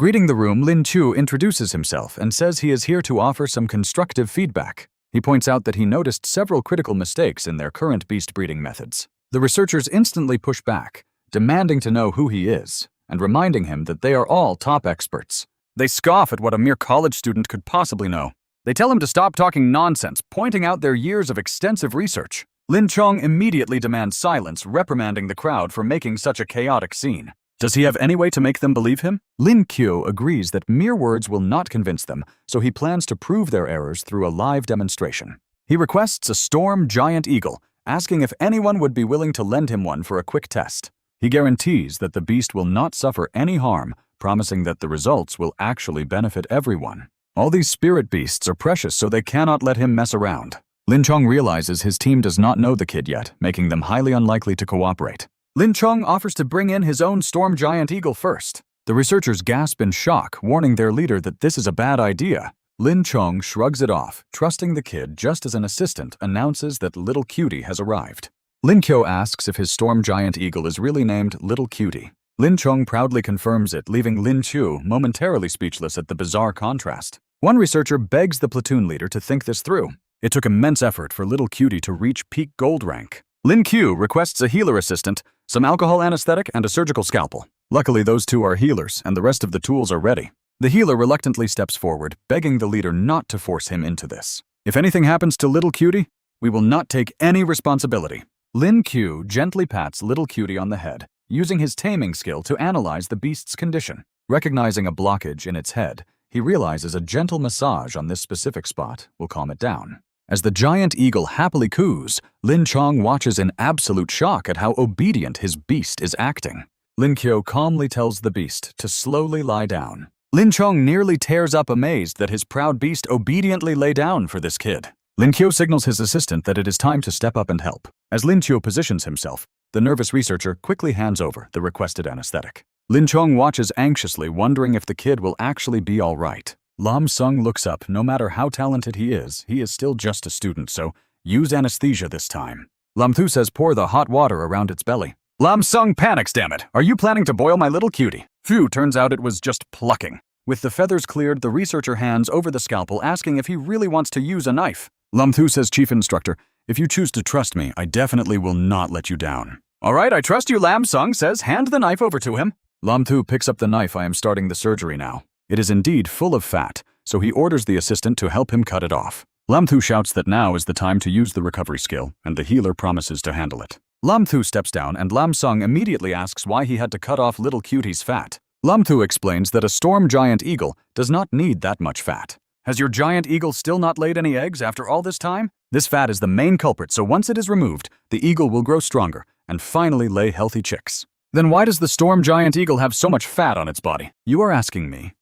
Greeting the room, Lin Qiu introduces himself and says he is here to offer some constructive feedback. He points out that he noticed several critical mistakes in their current beast breeding methods. The researchers instantly push back, demanding to know who he is, and reminding him that they are all top experts. They scoff at what a mere college student could possibly know. They tell him to stop talking nonsense, pointing out their years of extensive research. Lin Qiu immediately demands silence, reprimanding the crowd for making such a chaotic scene. Does he have any way to make them believe him? Lin Qiu agrees that mere words will not convince them, so he plans to prove their errors through a live demonstration. He requests a storm giant eagle, asking if anyone would be willing to lend him one for a quick test. He guarantees that the beast will not suffer any harm, promising that the results will actually benefit everyone. All these spirit beasts are precious, so they cannot let him mess around. Lin Qiu realizes his team does not know the kid yet, making them highly unlikely to cooperate. Lin Qiu offers to bring in his own storm giant eagle first. The researchers gasp in shock, warning their leader that this is a bad idea. Lin Qiu shrugs it off, trusting the kid just as an assistant announces that Little Cutie has arrived. Lin Qiu asks if his storm giant eagle is really named Little Cutie. Lin Qiu proudly confirms it, leaving Lin Qiu momentarily speechless at the bizarre contrast. One researcher begs the platoon leader to think this through. It took immense effort for Little Cutie to reach peak gold rank. Lin Qiu requests a healer assistant, some alcohol anesthetic, and a surgical scalpel. Luckily, those two are healers, and the rest of the tools are ready. The healer reluctantly steps forward, begging the leader not to force him into this. If anything happens to Little Cutie, we will not take any responsibility. Lin Qiu gently pats Little Cutie on the head, using his taming skill to analyze the beast's condition. Recognizing a blockage in its head, he realizes a gentle massage on this specific spot will calm it down. As the giant eagle happily coos, Lin Qiu watches in absolute shock at how obedient his beast is acting. Lin Qiu calmly tells the beast to slowly lie down. Lin Qiu nearly tears up, amazed that his proud beast obediently lay down for this kid. Lin Qiu signals his assistant that it is time to step up and help. As Lin Qiu positions himself, the nervous researcher quickly hands over the requested anesthetic. Lin Qiu watches anxiously, wondering if the kid will actually be all right. Lam Sung looks up. No matter how talented he is still just a student, so use anesthesia this time. Lam Thu says pour the hot water around its belly. Lam Sung panics, damn it. Are you planning to boil my little cutie? Phew, turns out it was just plucking. With the feathers cleared, the researcher hands over the scalpel, asking if he really wants to use a knife. Lam Thu says, Chief Instructor, if you choose to trust me, I definitely will not let you down. All right, I trust you, Lam Sung says, hand the knife over to him. Lam Thu picks up the knife. I am starting the surgery now. It is indeed full of fat, so he orders the assistant to help him cut it off. Lam Thu shouts that now is the time to use the recovery skill, and the healer promises to handle it. Lam Thu steps down, and Lam Sung immediately asks why he had to cut off Little Cutie's fat. Lam Thu explains that a storm giant eagle does not need that much fat. Has your giant eagle still not laid any eggs after all this time? This fat is the main culprit, so once it is removed, the eagle will grow stronger and finally lay healthy chicks. Then why does the storm giant eagle have so much fat on its body? You are asking me.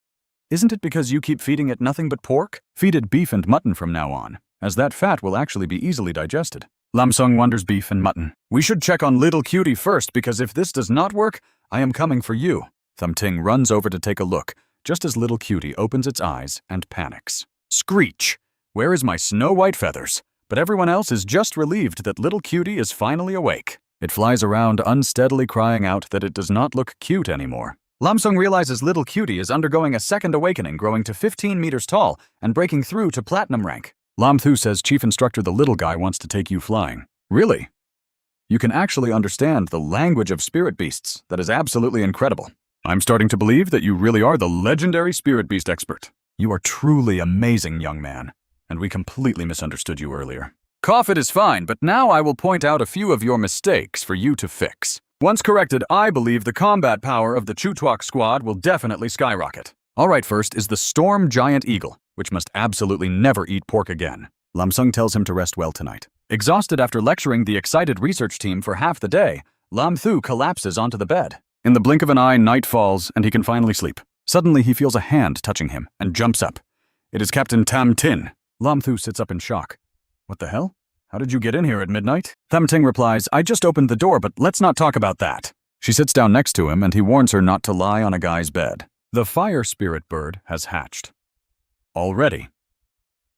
Isn't it because you keep feeding it nothing but pork? Feed it beef and mutton from now on, as that fat will actually be easily digested. Lam Sung wonders beef and mutton. We should check on Little Cutie first, because if this does not work, I am coming for you. Thum Ting runs over to take a look, just as Little Cutie opens its eyes and panics. Screech! Where is my snow-white feathers? But everyone else is just relieved that Little Cutie is finally awake. It flies around unsteadily, crying out that it does not look cute anymore. Lam Sung realizes Little Cutie is undergoing a second awakening, growing to 15 meters tall and breaking through to platinum rank. Lam Thu says, Chief Instructor, the little guy wants to take you flying. Really? You can actually understand the language of spirit beasts. That is absolutely incredible. I'm starting to believe that you really are the legendary spirit beast expert. You are truly amazing, young man, and we completely misunderstood you earlier. Cough, it is fine, but now I will point out a few of your mistakes for you to fix. Once corrected, I believe the combat power of the Chutuak squad will definitely skyrocket. Alright, first is the Storm Giant Eagle, which must absolutely never eat pork again. Lam Sung tells him to rest well tonight. Exhausted after lecturing the excited research team for half the day, Lam Thu collapses onto the bed. In the blink of an eye, night falls, and he can finally sleep. Suddenly, he feels a hand touching him and jumps up. It is Captain Tam Tin. Lam Thu sits up in shock. What the hell? How did you get in here at midnight? Tham Ting replies, I just opened the door, but let's not talk about that. She sits down next to him, and he warns her not to lie on a guy's bed. The fire spirit bird has hatched. Already.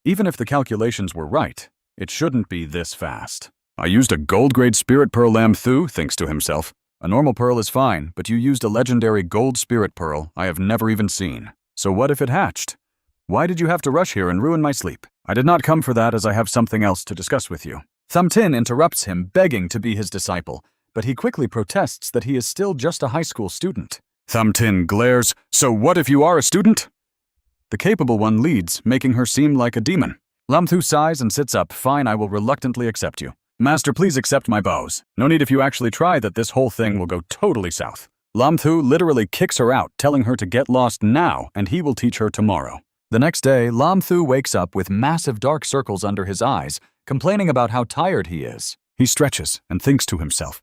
Even if the calculations were right, it shouldn't be this fast. I used a gold-grade spirit pearl. Lam Thu thinks to himself. A normal pearl is fine, but you used a legendary gold spirit pearl I have never even seen. So what if it hatched? Why did you have to rush here and ruin my sleep? I did not come for that, as I have something else to discuss with you. Thumb Tin interrupts him, begging to be his disciple, but he quickly protests that he is still just a high school student. Thumb Tin glares, so what if you are a student? The capable one leads, making her seem like a demon. Lam Thu sighs and sits up. Fine, I will reluctantly accept you. Master, please accept my vows. No need if you actually try that this whole thing will go totally south. Lam Thu literally kicks her out, telling her to get lost now, and he will teach her tomorrow. The next day, Lam Thu wakes up with massive dark circles under his eyes, complaining about how tired he is. He stretches and thinks to himself,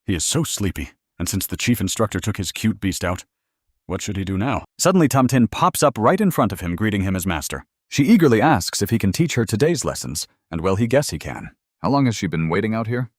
he is so sleepy, and since the chief instructor took his cute beast out, what should he do now? Suddenly, Thumb Tin pops up right in front of him, greeting him as master. She eagerly asks if he can teach her today's lessons, and well, he guesses he can. How long has she been waiting out here?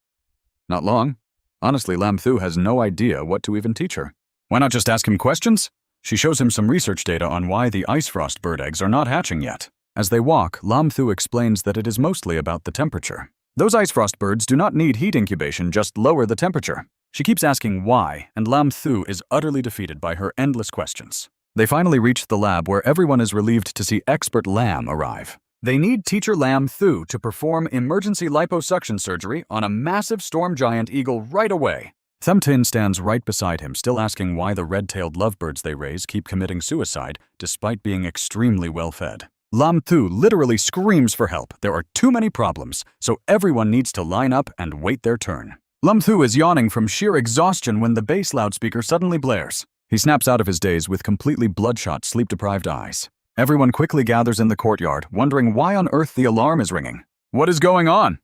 Not long. Honestly, Lam Thu has no idea what to even teach her. Why not just ask him questions? She shows him some research data on why the ice frost bird eggs are not hatching yet. As they walk, Lam Thu explains that it is mostly about the temperature. Those ice frost birds do not need heat incubation, just lower the temperature. She keeps asking why, and Lam Thu is utterly defeated by her endless questions. They finally reach the lab where everyone is relieved to see expert Lam arrive. They need teacher Lam Thu to perform emergency liposuction surgery on a massive storm giant eagle right away. Thumb Tin stands right beside him, still asking why the red-tailed lovebirds they raise keep committing suicide despite being extremely well-fed. Lam Thu literally screams for help. There are too many problems, so everyone needs to line up and wait their turn. Lam Thu is yawning from sheer exhaustion when the bass loudspeaker suddenly blares. He snaps out of his daze with completely bloodshot, sleep-deprived eyes. Everyone quickly gathers in the courtyard, wondering why on earth the alarm is ringing. What is going on?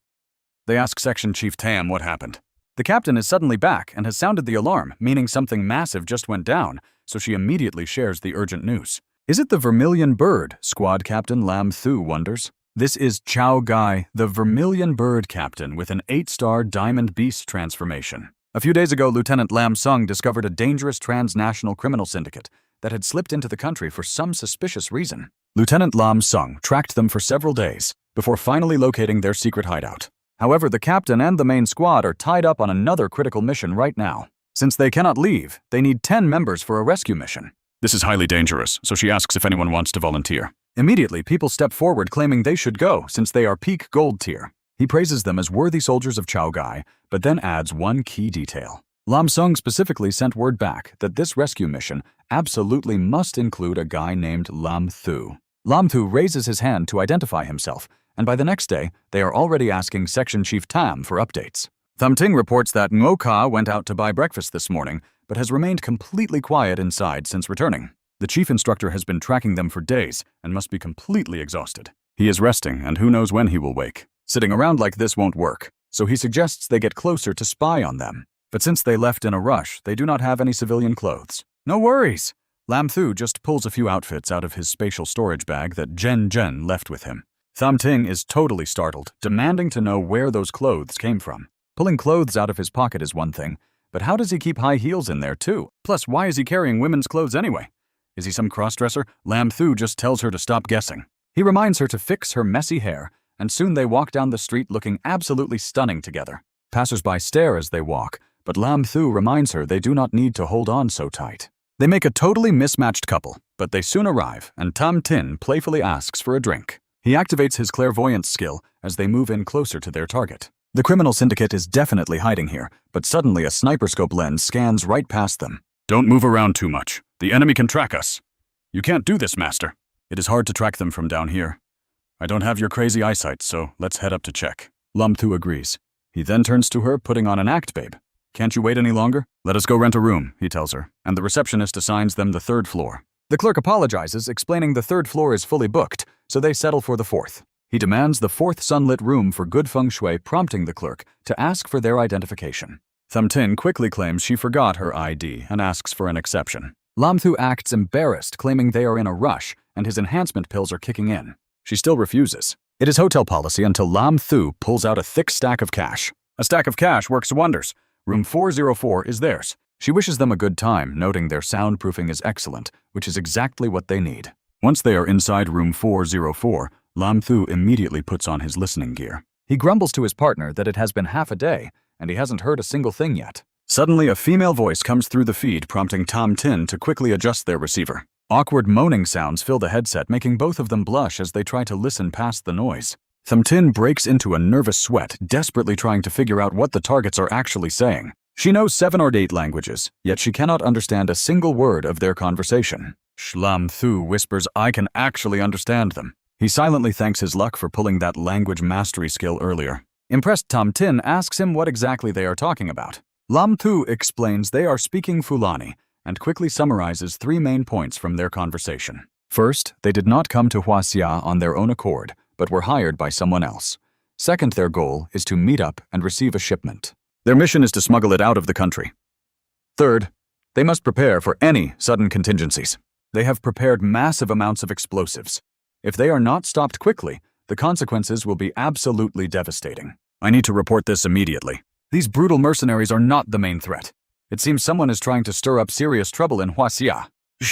They ask Section Chief Tam what happened. The captain is suddenly back and has sounded the alarm, meaning something massive just went down, so she immediately shares the urgent news. Is it the Vermilion Bird? Squad Captain Lam Thu wonders. This is Chao Gai, the Vermilion Bird Captain with an 8-star Diamond Beast transformation. A few days ago, Lieutenant Lam Sung discovered a dangerous transnational criminal syndicate that had slipped into the country for some suspicious reason. Lieutenant Lam Sung tracked them for several days before finally locating their secret hideout. However, the captain and the main squad are tied up on another critical mission right now. Since they cannot leave, they need 10 members for a rescue mission. This is highly dangerous, so she asks if anyone wants to volunteer. Immediately, people step forward claiming they should go since they are peak gold tier. He praises them as worthy soldiers of Chao Gai, but then adds one key detail. Lam Sung specifically sent word back that this rescue mission absolutely must include a guy named Lam Thu. Lam Thu raises his hand to identify himself, and by the next day, they are already asking Section Chief Tam for updates. Thumb Ting reports that Ngo Ka went out to buy breakfast this morning, but has remained completely quiet inside since returning. The chief instructor has been tracking them for days and must be completely exhausted. He is resting, and who knows when he will wake. Sitting around like this won't work, so he suggests they get closer to spy on them. But since they left in a rush, they do not have any civilian clothes. No worries! Lam Thu just pulls a few outfits out of his spatial storage bag that Jen left with him. Thumb Ting is totally startled, demanding to know where those clothes came from. Pulling clothes out of his pocket is one thing, but how does he keep high heels in there too? Plus, why is he carrying women's clothes anyway? Is he some crossdresser? Lam Thu just tells her to stop guessing. He reminds her to fix her messy hair, and soon they walk down the street looking absolutely stunning together. Passers-by stare as they walk, but Lam Thu reminds her they do not need to hold on so tight. They make a totally mismatched couple, but they soon arrive, and Thumb Tin playfully asks for a drink. He activates his clairvoyance skill as they move in closer to their target. The criminal syndicate is definitely hiding here, but suddenly a sniper scope lens scans right past them. Don't move around too much. The enemy can track us. You can't do this, Master. It is hard to track them from down here. I don't have your crazy eyesight, so let's head up to check. Lam Thu agrees. He then turns to her, putting on an act, babe. Can't you wait any longer? Let us go rent a room, he tells her, and the receptionist assigns them the 3rd floor. The clerk apologizes, explaining the 3rd floor is fully booked, so they settle for the 4th. He demands the 4th sunlit room for good feng shui, prompting the clerk to ask for their identification. Thumb Tin quickly claims she forgot her ID and asks for an exception. Lam Thu acts embarrassed, claiming they are in a rush and his enhancement pills are kicking in. She still refuses. It is hotel policy until Lam Thu pulls out a thick stack of cash. A stack of cash works wonders. Room 404 is theirs. She wishes them a good time, noting their soundproofing is excellent, which is exactly what they need. Once they are inside room 404, Lam Thu immediately puts on his listening gear. He grumbles to his partner that it has been half a day, and he hasn't heard a single thing yet. Suddenly, a female voice comes through the feed, prompting Tom Tin to quickly adjust their receiver. Awkward moaning sounds fill the headset, making both of them blush as they try to listen past the noise. Tom Tin breaks into a nervous sweat, desperately trying to figure out what the targets are actually saying. She knows 7 or 8 languages, yet she cannot understand a single word of their conversation. Lam Qiu whispers, "I can actually understand them." He silently thanks his luck for pulling that language mastery skill earlier. Impressed, Tom Tin asks him what exactly they are talking about. Lam Qiu explains they are speaking Fulani and quickly summarizes 3 main points from their conversation. First, they did not come to Huaxia on their own accord, but were hired by someone else. Second, their goal is to meet up and receive a shipment. Their mission is to smuggle it out of the country. Third, they must prepare for any sudden contingencies. They have prepared massive amounts of explosives. If they are not stopped quickly, the consequences will be absolutely devastating. I need to report this immediately. These brutal mercenaries are not the main threat. It seems someone is trying to stir up serious trouble in Huaxia.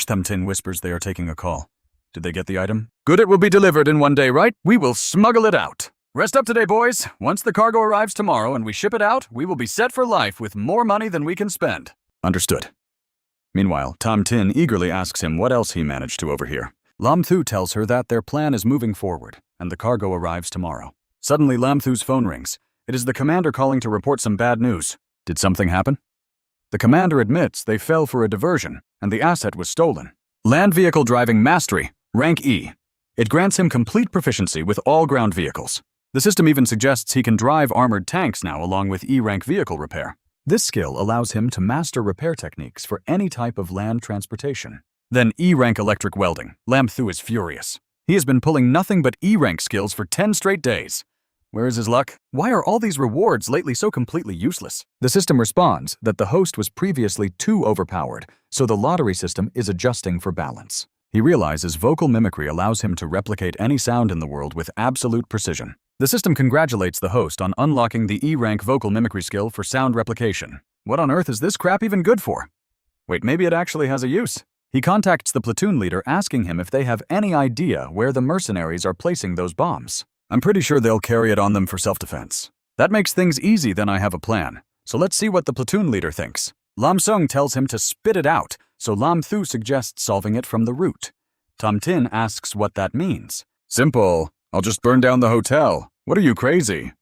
Tom Tin whispers they are taking a call. Did they get the item? Good, it will be delivered in one day, right? We will smuggle it out. Rest up today, boys. Once the cargo arrives tomorrow and we ship it out, we will be set for life with more money than we can spend. Understood. Meanwhile, Tom Tin eagerly asks him what else he managed to overhear. Lam Qiu tells her that their plan is moving forward, and the cargo arrives tomorrow. Suddenly, Lam Qiu's phone rings. It is the commander calling to report some bad news. Did something happen? The commander admits they fell for a diversion, and the asset was stolen. Land Vehicle Driving Mastery, Rank E. It grants him complete proficiency with all ground vehicles. The system even suggests he can drive armored tanks now along with E-rank vehicle repair. This skill allows him to master repair techniques for any type of land transportation. Then E-rank electric welding. Lam Qiu is furious. He has been pulling nothing but E-rank skills for 10 straight days. Where is his luck? Why are all these rewards lately so completely useless? The system responds that the host was previously too overpowered, so the lottery system is adjusting for balance. He realizes vocal mimicry allows him to replicate any sound in the world with absolute precision. The system congratulates the host on unlocking the E-rank vocal mimicry skill for sound replication. What on earth is this crap even good for? Wait, maybe it actually has a use. He contacts the platoon leader asking him if they have any idea where the mercenaries are placing those bombs. I'm pretty sure they'll carry it on them for self-defense. That makes things easy, then I have a plan. So let's see what the platoon leader thinks. Lam Sung tells him to spit it out, so Lam Qiu suggests solving it from the root. Tom Tin asks what that means. Simple. I'll just burn down the hotel. What are you, crazy?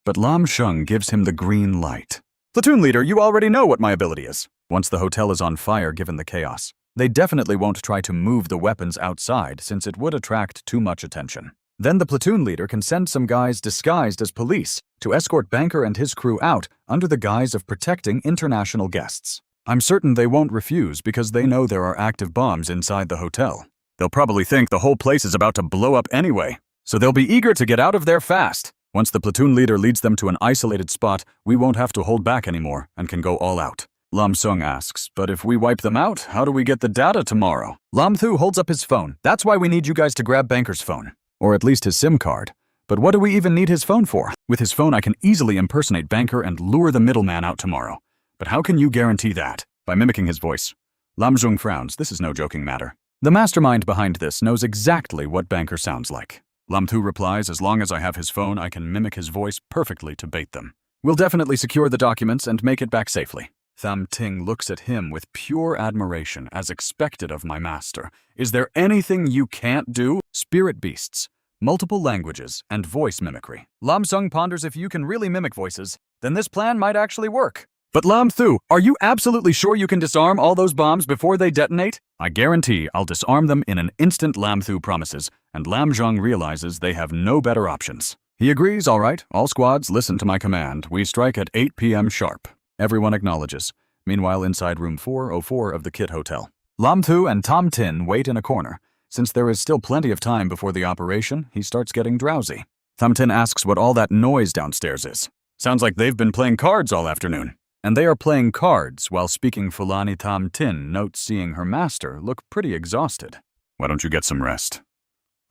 But Lam Sheng gives him the green light. Platoon leader, you already know what my ability is. Once the hotel is on fire given the chaos, they definitely won't try to move the weapons outside since it would attract too much attention. Then the platoon leader can send some guys disguised as police to escort Banker and his crew out under the guise of protecting international guests. I'm certain they won't refuse because they know there are active bombs inside the hotel. They'll probably think the whole place is about to blow up anyway, so they'll be eager to get out of there fast. Once the platoon leader leads them to an isolated spot, we won't have to hold back anymore and can go all out. Lam Sung asks, but if we wipe them out, how do we get the data tomorrow? Lam Qiu holds up his phone. That's why we need you guys to grab Banker's phone. Or at least his SIM card. But what do we even need his phone for? With his phone, I can easily impersonate Banker and lure the middleman out tomorrow. But how can you guarantee that? By mimicking his voice. Lam Zhong frowns. This is no joking matter. The mastermind behind this knows exactly what Banker sounds like. Lam Tu replies, as long as I have his phone, I can mimic his voice perfectly to bait them. We'll definitely secure the documents and make it back safely. Tham Ting looks at him with pure admiration, as expected of my master. Is there anything you can't do? Spirit beasts, multiple languages, and voice mimicry. Lam Sung ponders if you can really mimic voices, then this plan might actually work. But Lam Thu, are you absolutely sure you can disarm all those bombs before they detonate? I guarantee I'll disarm them in an instant, Lam Thu promises, and Lam Zhong realizes they have no better options. He agrees, all right, all squads listen to my command. We strike at 8 p.m. sharp. Everyone acknowledges. Meanwhile, inside room 404 of the Kit Hotel, Lam Thu and Tom Tin wait in a corner. Since there is still plenty of time before the operation, he starts getting drowsy. Tom Tin asks what all that noise downstairs is. Sounds like they've been playing cards all afternoon. And they are playing cards while speaking Fulani. Tom Tin notes seeing her master look pretty exhausted. Why don't you get some rest?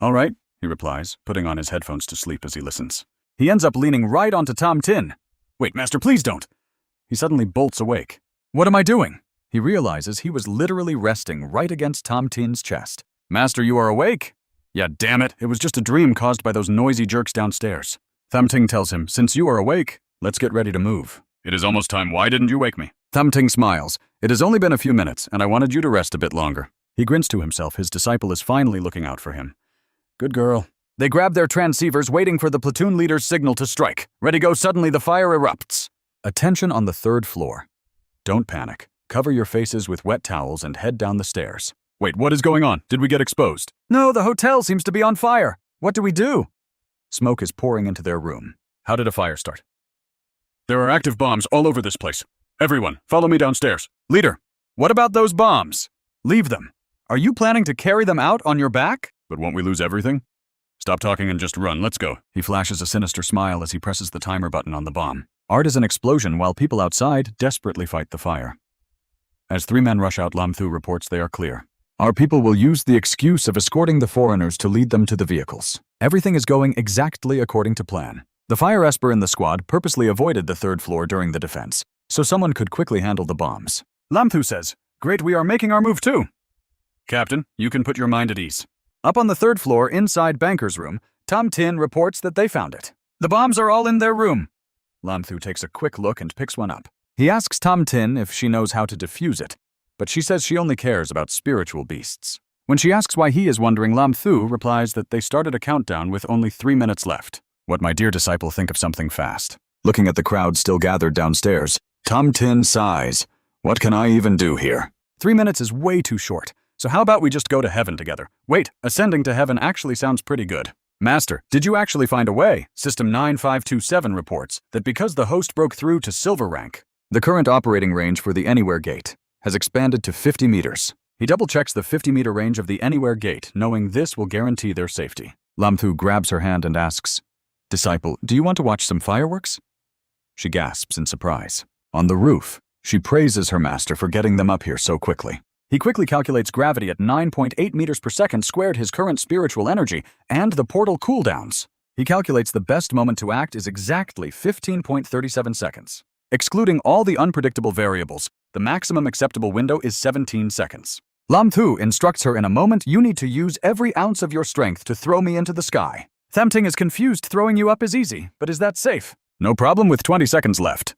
All right, he replies, putting on his headphones to sleep as he listens. He ends up leaning right onto Tom Tin. Wait, master, please don't. He suddenly bolts awake. What am I doing? He realizes he was literally resting right against Tom Tin's chest. Master, you are awake? Yeah, damn it. It was just a dream caused by those noisy jerks downstairs. Tham Ting tells him, since you are awake, let's get ready to move. It is almost time. Why didn't you wake me? Thumting smiles. It has only been a few minutes, and I wanted you to rest a bit longer. He grins to himself. His disciple is finally looking out for him. Good girl. They grab their transceivers, waiting for the platoon leader's signal to strike. Ready, go. Suddenly, the fire erupts. Attention on the 3rd floor. Don't panic. Cover your faces with wet towels and head down the stairs. Wait, what is going on? Did we get exposed? No, the hotel seems to be on fire. What do we do? Smoke is pouring into their room. How did a fire start? There are active bombs all over this place. Everyone, follow me downstairs. Leader, what about those bombs? Leave them. Are you planning to carry them out on your back? But won't we lose everything? Stop talking and just run. Let's go. He flashes a sinister smile as he presses the timer button on the bomb. Art is an explosion while people outside desperately fight the fire. As 3 men rush out, Lam Thu reports they are clear. Our people will use the excuse of escorting the foreigners to lead them to the vehicles. Everything is going exactly according to plan. The fire esper in the squad purposely avoided the 3rd floor during the defense, so someone could quickly handle the bombs. Lam Thu says, "Great, we are making our move too." Captain, you can put your mind at ease. Up on the 3rd floor, inside Banker's room, Tom Tin reports that they found it. The bombs are all in their room. Lam Thu takes a quick look and picks one up. He asks Tom Tin if she knows how to defuse it, but she says she only cares about spiritual beasts. When she asks why he is wondering, Lam Thu replies that they started a countdown with only 3 minutes left. What my dear disciple, think of something fast. Looking at the crowd still gathered downstairs, Tom Tin sighs. What can I even do here? 3 minutes is way too short, so how about we just go to heaven together? Wait, ascending to heaven actually sounds pretty good. Master, did you actually find a way? System 9527 reports that because the host broke through to silver rank, the current operating range for the Anywhere Gate has expanded to 50 meters. He double-checks the 50-meter range of the Anywhere Gate, knowing this will guarantee their safety. Lam Thu grabs her hand and asks, "Disciple, do you want to watch some fireworks?" She gasps in surprise. On the roof, she praises her master for getting them up here so quickly. He quickly calculates gravity at 9.8 meters per second squared his current spiritual energy and the portal cooldowns. He calculates the best moment to act is exactly 15.37 seconds. Excluding all the unpredictable variables, the maximum acceptable window is 17 seconds. Lam Thu instructs her, in a moment, you need to use every ounce of your strength to throw me into the sky. Thamting is confused. Throwing you up is easy, but is that safe? No problem with 20 seconds left.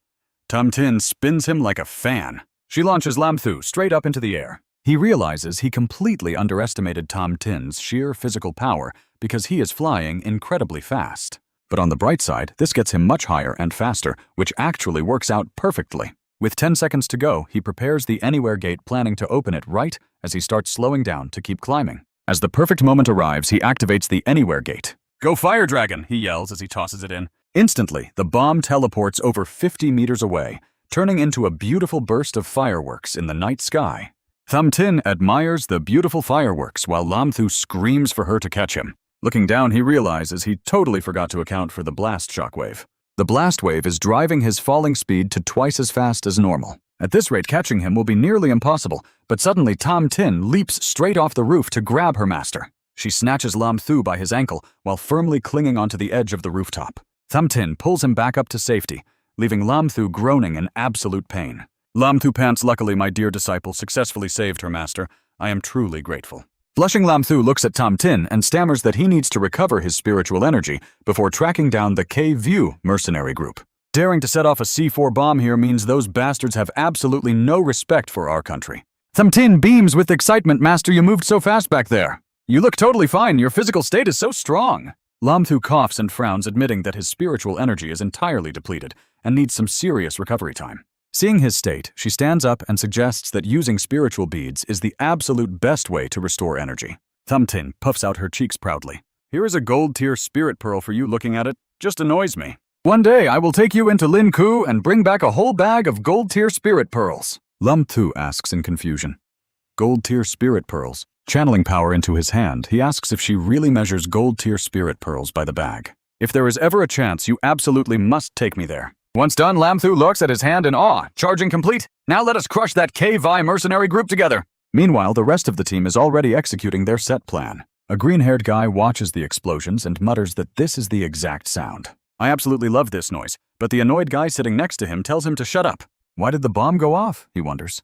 Tom Tin spins him like a fan. She launches Lam Thu straight up into the air. He realizes he completely underestimated Tom Tin's sheer physical power because he is flying incredibly fast. But on the bright side, this gets him much higher and faster, which actually works out perfectly. With 10 seconds to go, he prepares the Anywhere Gate, planning to open it right as he starts slowing down to keep climbing. As the perfect moment arrives, he activates the Anywhere Gate. "Go Fire Dragon!" he yells as he tosses it in. Instantly, the bomb teleports over 50 meters away, turning into a beautiful burst of fireworks in the night sky. Tham Tin admires the beautiful fireworks while Lam Thu screams for her to catch him. Looking down, he realizes he totally forgot to account for the blast shockwave. The blast wave is driving his falling speed to twice as fast as normal. At this rate, catching him will be nearly impossible, but suddenly Tom Tin leaps straight off the roof to grab her master. She snatches Lam Thu by his ankle while firmly clinging onto the edge of the rooftop. Tham Tin pulls him back up to safety, leaving Lam Thu groaning in absolute pain. Lam Thu pants, "Luckily, my dear disciple successfully saved her master. I am truly grateful." Blushing, Lam Thu looks at Tom Tin and stammers that he needs to recover his spiritual energy before tracking down the K-View mercenary group. Daring to set off a C4 bomb here means those bastards have absolutely no respect for our country. Tham Tin beams with excitement. "Master, you moved so fast back there. You look totally fine. Your physical state is so strong." Lam Thu coughs and frowns, admitting that his spiritual energy is entirely depleted and needs some serious recovery time. Seeing his state, she stands up and suggests that using spiritual beads is the absolute best way to restore energy. Tham Tin puffs out her cheeks proudly. "Here is a gold-tier spirit pearl for you. Looking at it just annoys me. One day I will take you into Lin Qiu and bring back a whole bag of gold-tier spirit pearls." Lam Thu asks in confusion. Gold-tier spirit pearls. Channeling power into his hand, he asks if she really measures gold-tier spirit pearls by the bag. "If there is ever a chance, you absolutely must take me there." Once done, Lam Thu looks at his hand in awe. "Charging complete. Now let us crush that K-Vi mercenary group together." Meanwhile, the rest of the team is already executing their set plan. A green-haired guy watches the explosions and mutters that this is the exact sound. "I absolutely love this noise," but the annoyed guy sitting next to him tells him to shut up. Why did the bomb go off, he wonders.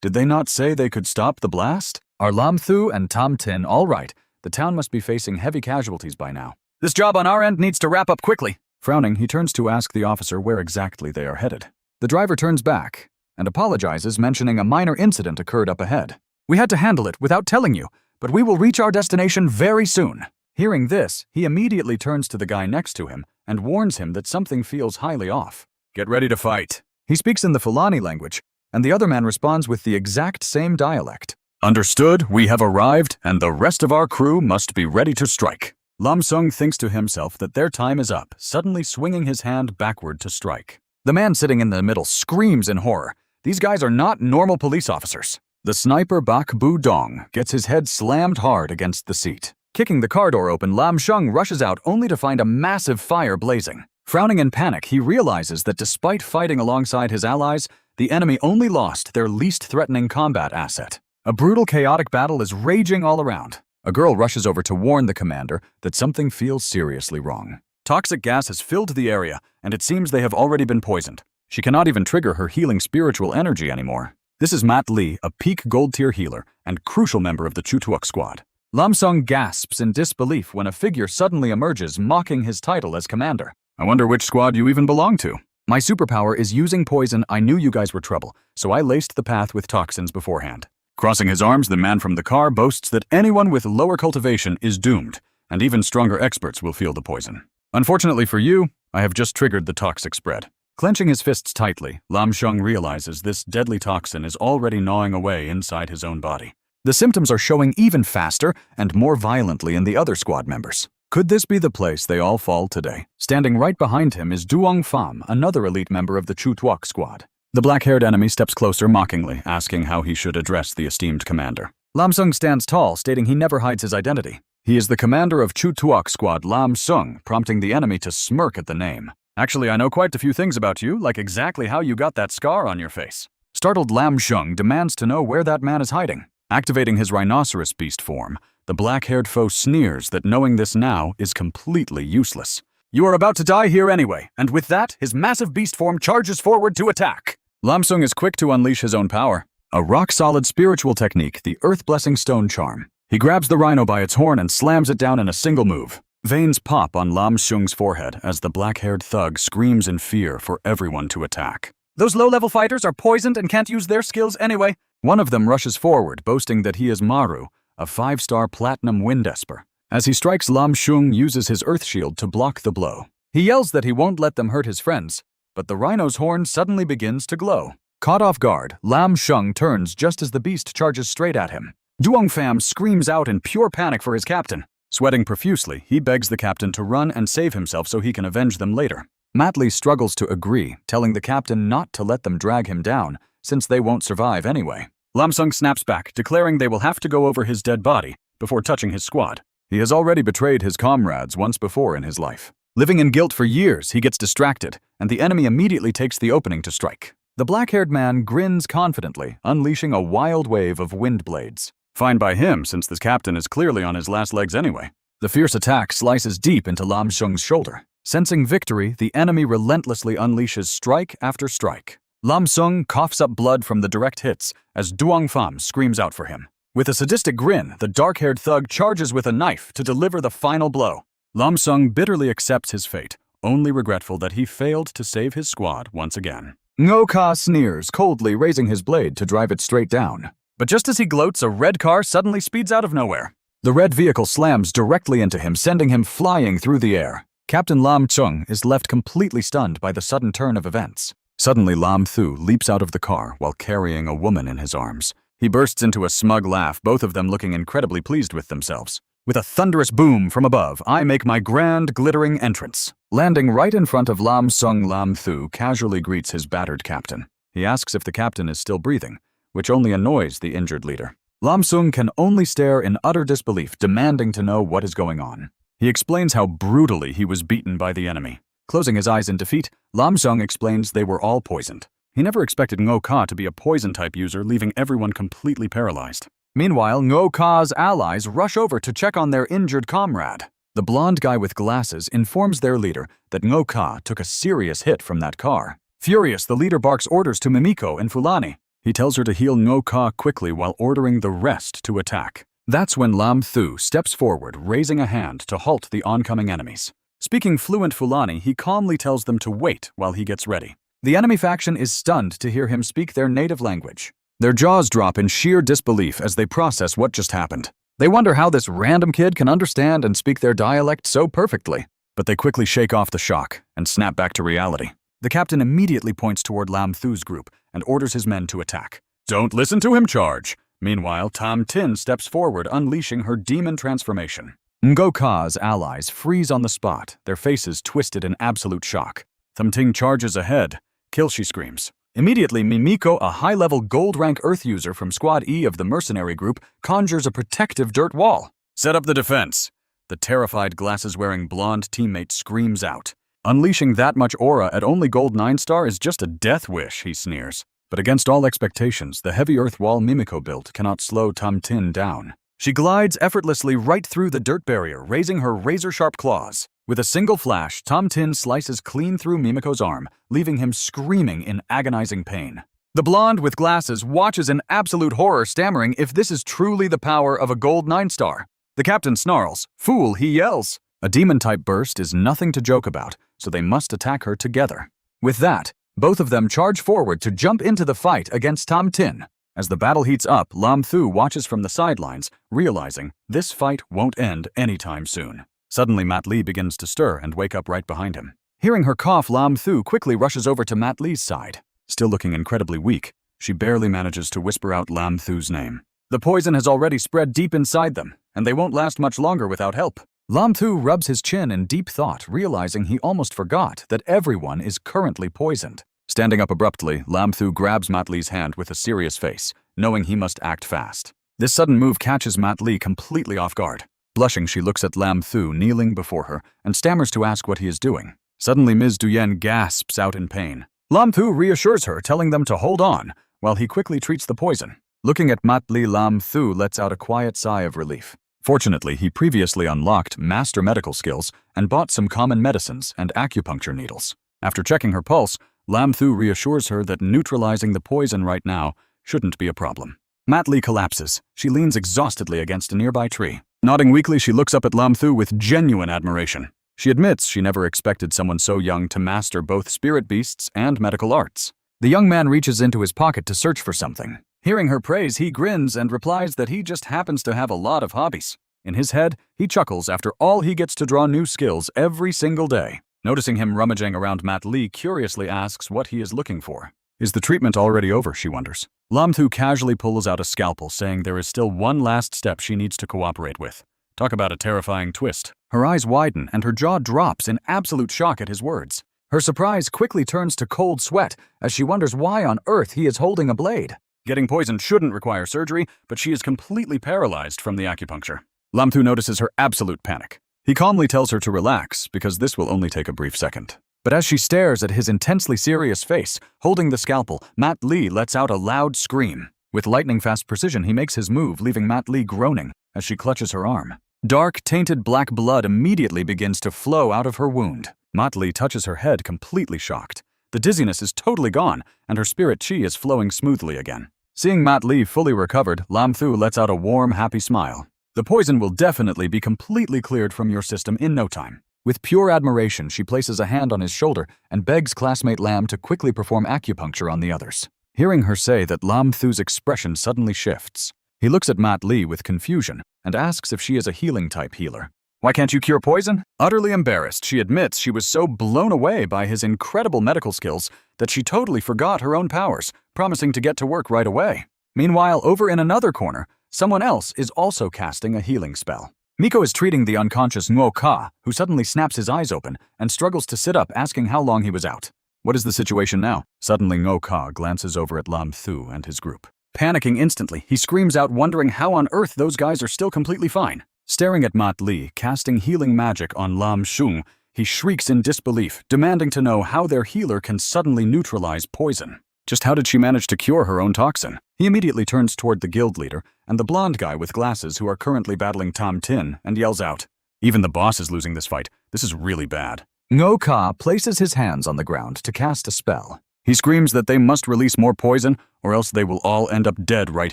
Did they not say they could stop the blast? Are Lam Thu and Tom Tin all right? The town must be facing heavy casualties by now. "This job on our end needs to wrap up quickly." Frowning, he turns to ask the officer where exactly they are headed. The driver turns back and apologizes, mentioning a minor incident occurred up ahead. "We had to handle it without telling you, but we will reach our destination very soon." Hearing this, he immediately turns to the guy next to him and warns him that something feels highly off. "Get ready to fight." He speaks in the Fulani language, and the other man responds with the exact same dialect. "Understood, we have arrived, and the rest of our crew must be ready to strike." Lam Sung thinks to himself that their time is up, suddenly swinging his hand backward to strike. The man sitting in the middle screams in horror. These guys are not normal police officers. The sniper Bak Bu Dong gets his head slammed hard against the seat. Kicking the car door open, Lam Shung rushes out only to find a massive fire blazing. Frowning in panic, he realizes that despite fighting alongside his allies, the enemy only lost their least threatening combat asset. A brutal, chaotic battle is raging all around. A girl rushes over to warn the commander that something feels seriously wrong. Toxic gas has filled the area, and it seems they have already been poisoned. She cannot even trigger her healing spiritual energy anymore. This is Matt Lee, a peak gold tier healer and crucial member of the Chutuok squad. Lam Sung gasps in disbelief when a figure suddenly emerges, mocking his title as commander. "I wonder which squad you even belong to. My superpower is using poison. I knew you guys were trouble, so I laced the path with toxins beforehand." Crossing his arms, the man from the car boasts that anyone with lower cultivation is doomed, and even stronger experts will feel the poison. "Unfortunately for you, I have just triggered the toxic spread." Clenching his fists tightly, Lam Shung realizes this deadly toxin is already gnawing away inside his own body. The symptoms are showing even faster and more violently in the other squad members. Could this be the place they all fall today? Standing right behind him is Duong Pham, another elite member of the Chu Tuok squad. The black-haired enemy steps closer mockingly, asking how he should address the esteemed commander. Lam Sung stands tall, stating he never hides his identity. He is the commander of Chu Tuok squad Lam Sung, prompting the enemy to smirk at the name. "Actually, I know quite a few things about you, like exactly how you got that scar on your face." Startled, Lam Shung demands to know where that man is hiding. Activating his rhinoceros beast form, the black-haired foe sneers that knowing this now is completely useless. "You are about to die here anyway," and with that, his massive beast form charges forward to attack. Lam Sung is quick to unleash his own power. A rock-solid spiritual technique, the Earth-Blessing Stone Charm. He grabs the rhino by its horn and slams it down in a single move. Veins pop on Lam Shung's forehead as the black-haired thug screams in fear for everyone to attack. "Those low-level fighters are poisoned and can't use their skills anyway." One of them rushes forward, boasting that he is Maru, a 5-star platinum wind esper. As he strikes, Lam Shung uses his earth shield to block the blow. He yells that he won't let them hurt his friends, but the rhino's horn suddenly begins to glow. Caught off guard, Lam Shung turns just as the beast charges straight at him. Duong Pham screams out in pure panic for his captain. Sweating profusely, he begs the captain to run and save himself so he can avenge them later. Matt Lee struggles to agree, telling the captain not to let them drag him down, since they won't survive anyway. Lam Sung snaps back, declaring they will have to go over his dead body before touching his squad. He has already betrayed his comrades once before in his life. Living in guilt for years, he gets distracted, and the enemy immediately takes the opening to strike. The black-haired man grins confidently, unleashing a wild wave of wind blades. Fine by him, since this captain is clearly on his last legs anyway. The fierce attack slices deep into Lam Shung's shoulder. Sensing victory, the enemy relentlessly unleashes strike after strike. Lam Sung coughs up blood from the direct hits as Duong Pham screams out for him. With a sadistic grin, the dark-haired thug charges with a knife to deliver the final blow. Lam Sung bitterly accepts his fate, only regretful that he failed to save his squad once again. Ngo Ka sneers, coldly raising his blade to drive it straight down. But just as he gloats, a red car suddenly speeds out of nowhere. The red vehicle slams directly into him, sending him flying through the air. Captain Lam Chung is left completely stunned by the sudden turn of events. Suddenly, Lam Thu leaps out of the car while carrying a woman in his arms. He bursts into a smug laugh, both of them looking incredibly pleased with themselves. With a thunderous boom from above, I make my grand, glittering entrance. Landing right in front of Lam Sung, Lam Thu casually greets his battered captain. He asks if the captain is still breathing, which only annoys the injured leader. Lam Sung can only stare in utter disbelief, demanding to know what is going on. He explains how brutally he was beaten by the enemy. Closing his eyes in defeat, Lam Sung explains they were all poisoned. He never expected Ngo Ka to be a poison-type user, leaving everyone completely paralyzed. Meanwhile, Ngo Ka's allies rush over to check on their injured comrade. The blonde guy with glasses informs their leader that Ngo Ka took a serious hit from that car. Furious, the leader barks orders to Mimiko and Fulani. He tells her to heal Ngo Ka quickly while ordering the rest to attack. That's when Lam Thu steps forward, raising a hand to halt the oncoming enemies. Speaking fluent Fulani, he calmly tells them to wait while he gets ready. The enemy faction is stunned to hear him speak their native language. Their jaws drop in sheer disbelief as they process what just happened. They wonder how this random kid can understand and speak their dialect so perfectly. But they quickly shake off the shock and snap back to reality. The captain immediately points toward Lam Thu's group and orders his men to attack. Don't listen to him, charge! Meanwhile, Tam Tin steps forward, unleashing her demon transformation. Ngo Ka's allies freeze on the spot, their faces twisted in absolute shock. Tam Ting charges ahead. Kill, she screams. Immediately, Mimiko, a high-level gold-rank Earth user from Squad E of the mercenary group, conjures a protective dirt wall. Set up the defense. The terrified glasses-wearing blonde teammate screams out. Unleashing that much aura at only Gold 9-star is just a death wish, he sneers. But against all expectations, the heavy earth wall Mimiko built cannot slow Tam Tin down. She glides effortlessly right through the dirt barrier, raising her razor-sharp claws. With a single flash, Tam Tin slices clean through Mimiko's arm, leaving him screaming in agonizing pain. The blonde with glasses watches in absolute horror, stammering if this is truly the power of a Gold 9-star. The captain snarls. Fool, he yells. A demon-type burst is nothing to joke about, so they must attack her together. With that, both of them charge forward to jump into the fight against Tam Tin. As the battle heats up, Lam Thu watches from the sidelines, realizing this fight won't end anytime soon. Suddenly, Mat Li begins to stir and wake up right behind him. Hearing her cough, Lam Thu quickly rushes over to Mat Li's side. Still looking incredibly weak, she barely manages to whisper out Lam Thu's name. The poison has already spread deep inside them, and they won't last much longer without help. Lam Thu rubs his chin in deep thought, realizing he almost forgot that everyone is currently poisoned. Standing up abruptly, Lam Thu grabs Mat Li's hand with a serious face, knowing he must act fast. This sudden move catches Mat Li completely off guard. Blushing, she looks at Lam Thu kneeling before her and stammers to ask what he is doing. Suddenly, Ms. Duyen gasps out in pain. Lam Thu reassures her, telling them to hold on, while he quickly treats the poison. Looking at Mat Li, Lam Thu lets out a quiet sigh of relief. Fortunately, he previously unlocked master medical skills and bought some common medicines and acupuncture needles. After checking her pulse, Lam Thu reassures her that neutralizing the poison right now shouldn't be a problem. Mat Li collapses. She leans exhaustedly against a nearby tree. Nodding weakly, she looks up at Lam Thu with genuine admiration. She admits she never expected someone so young to master both spirit beasts and medical arts. The young man reaches into his pocket to search for something. Hearing her praise, he grins and replies that he just happens to have a lot of hobbies. In his head, he chuckles after all he gets to draw new skills every single day. Noticing him rummaging around, Mat Li curiously asks what he is looking for. Is the treatment already over, she wonders. Lam Thu casually pulls out a scalpel, saying there is still one last step she needs to cooperate with. Talk about a terrifying twist. Her eyes widen and her jaw drops in absolute shock at his words. Her surprise quickly turns to cold sweat as she wonders why on earth he is holding a blade. Getting poisoned shouldn't require surgery, but she is completely paralyzed from the acupuncture. Lam Thu notices her absolute panic. He calmly tells her to relax, because this will only take a brief second. But as she stares at his intensely serious face, holding the scalpel, Mat Li lets out a loud scream. With lightning-fast precision, he makes his move, leaving Mat Li groaning as she clutches her arm. Dark, tainted black blood immediately begins to flow out of her wound. Mat Li touches her head, completely shocked. The dizziness is totally gone, and her spirit chi is flowing smoothly again. Seeing Mat Li fully recovered, Lam Thu lets out a warm, happy smile. The poison will definitely be completely cleared from your system in no time. With pure admiration, she places a hand on his shoulder and begs classmate Lam to quickly perform acupuncture on the others. Hearing her say that, Lam Thu's expression suddenly shifts. He looks at Mat Li with confusion and asks if she is a healing-type healer. Why can't you cure poison? Utterly embarrassed, she admits she was so blown away by his incredible medical skills that she totally forgot her own powers, promising to get to work right away. Meanwhile, over in another corner, someone else is also casting a healing spell. Miko is treating the unconscious Ngo Ka, who suddenly snaps his eyes open and struggles to sit up, asking how long he was out. What is the situation now? Suddenly, Ngo Ka glances over at Lam Thu and his group. Panicking instantly, he screams out, wondering how on earth those guys are still completely fine. Staring at Mat Li, casting healing magic on Lam Shung, he shrieks in disbelief, demanding to know how their healer can suddenly neutralize poison. Just how did she manage to cure her own toxin? He immediately turns toward the guild leader and the blonde guy with glasses who are currently battling Tam Tin and yells out, "Even the boss is losing this fight. This is really bad." Ngo Ka places his hands on the ground to cast a spell. He screams that they must release more poison or else they will all end up dead right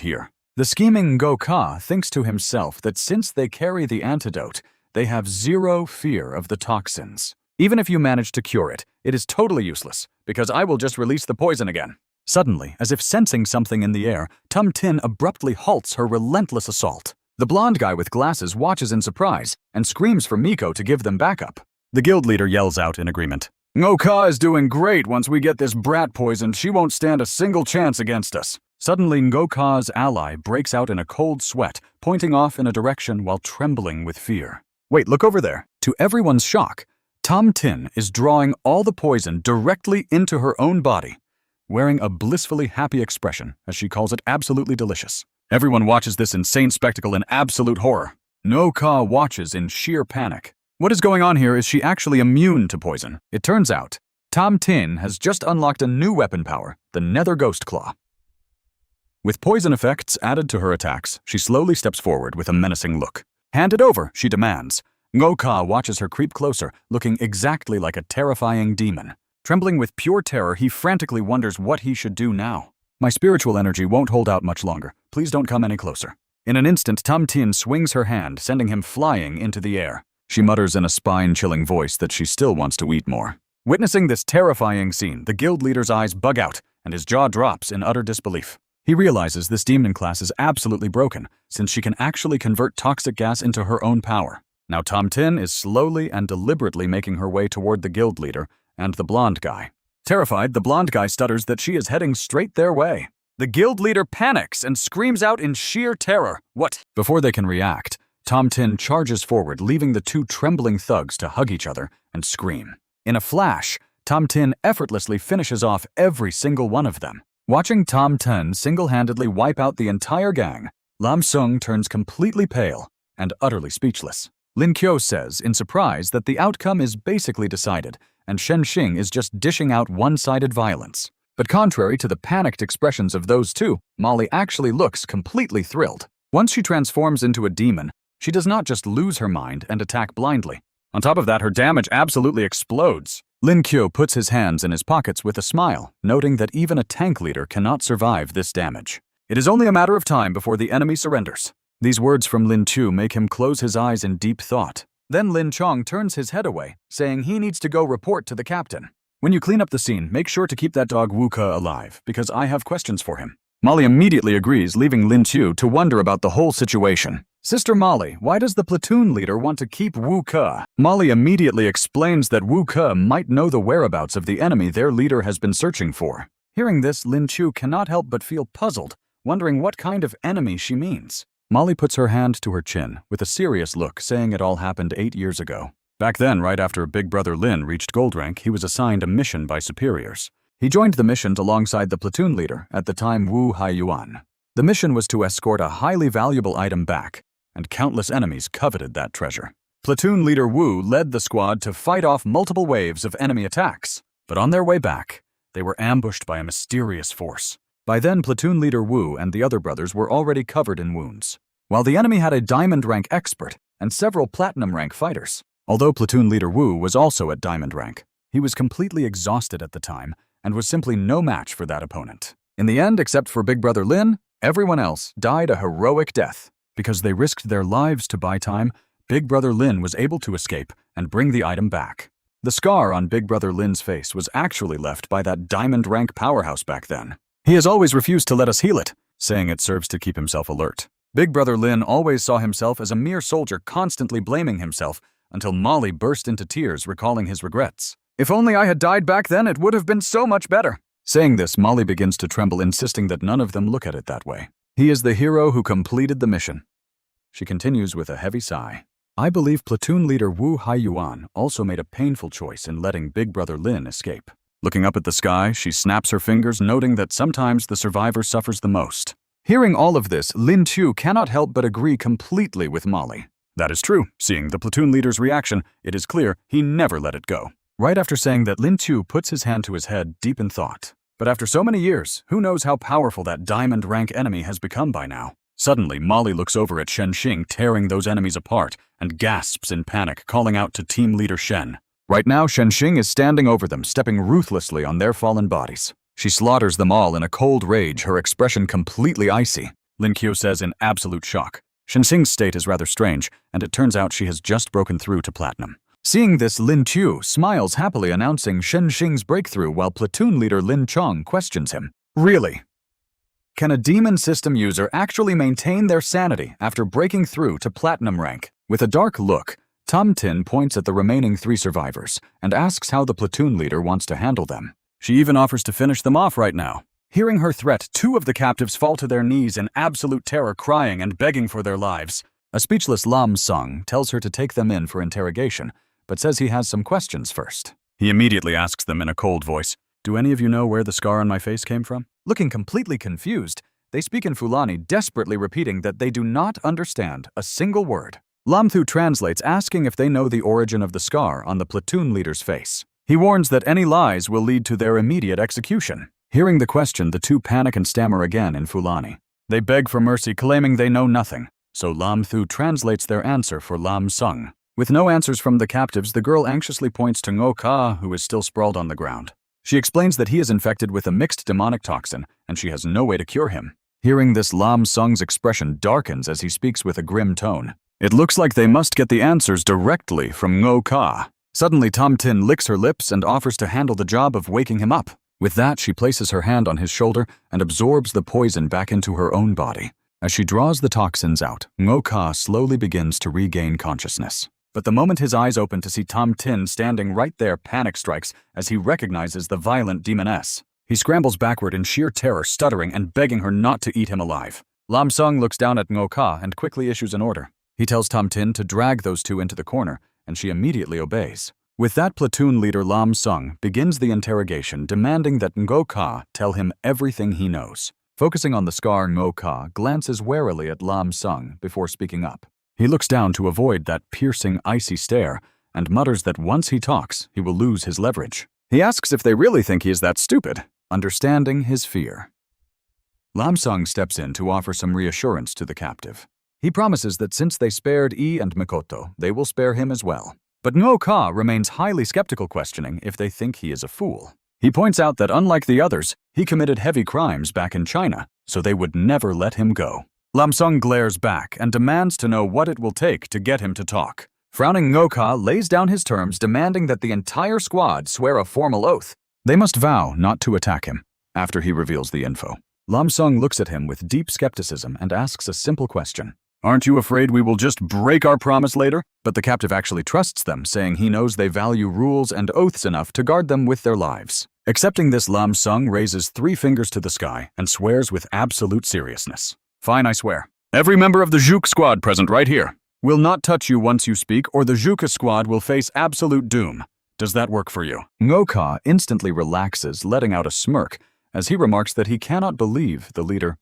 here. The scheming Ngo Ka thinks to himself that since they carry the antidote, they have zero fear of the toxins. Even if you manage to cure it, it is totally useless, because I will just release the poison again. Suddenly, as if sensing something in the air, Tum Tin abruptly halts her relentless assault. The blonde guy with glasses watches in surprise and screams for Miko to give them backup. The guild leader yells out in agreement. Ngoka is doing great. Once we get this brat poisoned, she won't stand a single chance against us. Suddenly, Ngoka's ally breaks out in a cold sweat, pointing off in a direction while trembling with fear. Wait, look over there. To everyone's shock, Tum Tin is drawing all the poison directly into her own body, wearing a blissfully happy expression, as she calls it absolutely delicious. Everyone watches this insane spectacle in absolute horror. Ngoka watches in sheer panic. What is going on here? Is she actually immune to poison? It turns out, Tum Tin has just unlocked a new weapon power, the Nether Ghost Claw. With poison effects added to her attacks, she slowly steps forward with a menacing look. Hand it over, she demands. Ngoka watches her creep closer, looking exactly like a terrifying demon. Trembling with pure terror, he frantically wonders what he should do now. My spiritual energy won't hold out much longer. Please don't come any closer. In an instant, Tum Tin swings her hand, sending him flying into the air. She mutters in a spine-chilling voice that she still wants to eat more. Witnessing this terrifying scene, the guild leader's eyes bug out, and his jaw drops in utter disbelief. He realizes this demon class is absolutely broken, since she can actually convert toxic gas into her own power. Now Tum Tin is slowly and deliberately making her way toward the guild leader and the blonde guy. Terrified, the blonde guy stutters that she is heading straight their way. The guild leader panics and screams out in sheer terror. What? Before they can react, Tum Tin charges forward, leaving the two trembling thugs to hug each other and scream. In a flash, Tum Tin effortlessly finishes off every single one of them. Watching Tum Tin single-handedly wipe out the entire gang, Lam Sung turns completely pale and utterly speechless. Lin Qiu says in surprise that the outcome is basically decided, and Shen Xing is just dishing out one-sided violence. But contrary to the panicked expressions of those two, Molly actually looks completely thrilled. Once she transforms into a demon, she does not just lose her mind and attack blindly. On top of that, her damage absolutely explodes. Lin Qiu puts his hands in his pockets with a smile, noting that even a tank leader cannot survive this damage. It is only a matter of time before the enemy surrenders. These words from Lin Qiu make him close his eyes in deep thought. Then Lin Chong turns his head away, saying he needs to go report to the captain. When you clean up the scene, make sure to keep that dog Wu Ke alive, because I have questions for him. Molly immediately agrees, leaving Lin Qiu to wonder about the whole situation. Sister Molly, why does the platoon leader want to keep Wu Ke? Molly immediately explains that Wu Ke might know the whereabouts of the enemy their leader has been searching for. Hearing this, Lin Qiu cannot help but feel puzzled, wondering what kind of enemy she means. Molly puts her hand to her chin with a serious look, saying it all happened 8 years ago. Back then, right after Big Brother Lin reached gold rank, he was assigned a mission by superiors. He joined the mission alongside the platoon leader, at the time Wu Haiyuan. The mission was to escort a highly valuable item back, and countless enemies coveted that treasure. Platoon leader Wu led the squad to fight off multiple waves of enemy attacks, but on their way back, they were ambushed by a mysterious force. By then, platoon leader Wu and the other brothers were already covered in wounds, while the enemy had a diamond rank expert and several platinum rank fighters. Although platoon leader Wu was also at diamond rank, he was completely exhausted at the time and was simply no match for that opponent. In the end, except for Big Brother Lin, everyone else died a heroic death. Because they risked their lives to buy time, Big Brother Lin was able to escape and bring the item back. The scar on Big Brother Lin's face was actually left by that diamond rank powerhouse back then. He has always refused to let us heal it, saying it serves to keep himself alert. Big Brother Lin always saw himself as a mere soldier, constantly blaming himself, until Molly burst into tears, recalling his regrets. If only I had died back then, it would have been so much better. Saying this, Molly begins to tremble, insisting that none of them look at it that way. He is the hero who completed the mission. She continues with a heavy sigh. I believe platoon leader Wu Haiyuan also made a painful choice in letting Big Brother Lin escape. Looking up at the sky, she snaps her fingers, noting that sometimes the survivor suffers the most. Hearing all of this, Lin Qiu cannot help but agree completely with Molly. That is true. Seeing the platoon leader's reaction, it is clear he never let it go. Right after saying that, Lin Qiu puts his hand to his head, deep in thought. But after so many years, who knows how powerful that diamond rank enemy has become by now? Suddenly, Molly looks over at Shen Xing tearing those enemies apart and gasps in panic, calling out to team leader Shen. Right now, Shen Xing is standing over them, stepping ruthlessly on their fallen bodies. She slaughters them all in a cold rage, her expression completely icy. Lin Qiu says in absolute shock. Shen Xing's state is rather strange, and it turns out she has just broken through to platinum. Seeing this, Lin Qiu smiles happily, announcing Shen Xing's breakthrough while platoon leader Lin Chong questions him. Really? Can a demon system user actually maintain their sanity after breaking through to platinum rank? With a dark look, Tom Tin points at the remaining 3 survivors and asks how the platoon leader wants to handle them. She even offers to finish them off right now. Hearing her threat, 2 of the captives fall to their knees in absolute terror, crying and begging for their lives. A speechless Lam Sung tells her to take them in for interrogation, but says he has some questions first. He immediately asks them in a cold voice, "Do any of you know where the scar on my face came from?" Looking completely confused, they speak in Fulani, desperately repeating that they do not understand a single word. Lam Thu translates, asking if they know the origin of the scar on the platoon leader's face. He warns that any lies will lead to their immediate execution. Hearing the question, the 2 panic and stammer again in Fulani. They beg for mercy, claiming they know nothing, so Lam Thu translates their answer for Lam Sung. With no answers from the captives, the girl anxiously points to Ngo Ka, who is still sprawled on the ground. She explains that he is infected with a mixed demonic toxin, and she has no way to cure him. Hearing this, Lam Sung's expression darkens as he speaks with a grim tone. It looks like they must get the answers directly from Ngo Ka. Suddenly, Tom Tin licks her lips and offers to handle the job of waking him up. With that, she places her hand on his shoulder and absorbs the poison back into her own body. As she draws the toxins out, Ngo Ka slowly begins to regain consciousness. But the moment his eyes open to see Tom Tin standing right there, panic strikes as he recognizes the violent demoness. He scrambles backward in sheer terror, stuttering and begging her not to eat him alive. Lam Sung looks down at Ngo Ka and quickly issues an order. He tells Tom Tin to drag those 2 into the corner, and she immediately obeys. With that, platoon leader Lam Sung begins the interrogation, demanding that Ngo Ka tell him everything he knows. Focusing on the scar, Ngo Ka glances warily at Lam Sung before speaking up. He looks down to avoid that piercing, icy stare and mutters that once he talks, he will lose his leverage. He asks if they really think he is that stupid, understanding his fear. Lam Sung steps in to offer some reassurance to the captive. He promises that since they spared Yi and Mikoto, they will spare him as well. But Ngo Ka remains highly skeptical, questioning if they think he is a fool. He points out that unlike the others, he committed heavy crimes back in China, so they would never let him go. Lam Sung glares back and demands to know what it will take to get him to talk. Frowning, Ngo Ka lays down his terms, demanding that the entire squad swear a formal oath. They must vow not to attack him. After he reveals the info, Lam Sung looks at him with deep skepticism and asks a simple question. "Aren't you afraid we will just break our promise later?" But the captive actually trusts them, saying he knows they value rules and oaths enough to guard them with their lives. Accepting this, Lam Sung raises 3 fingers to the sky and swears with absolute seriousness. "Fine, I swear. Every member of the Zhuke squad present right here will not touch you once you speak, or the Zhuke squad will face absolute doom. Does that work for you?" Ngo Ka instantly relaxes, letting out a smirk, as he remarks that he cannot believe the leader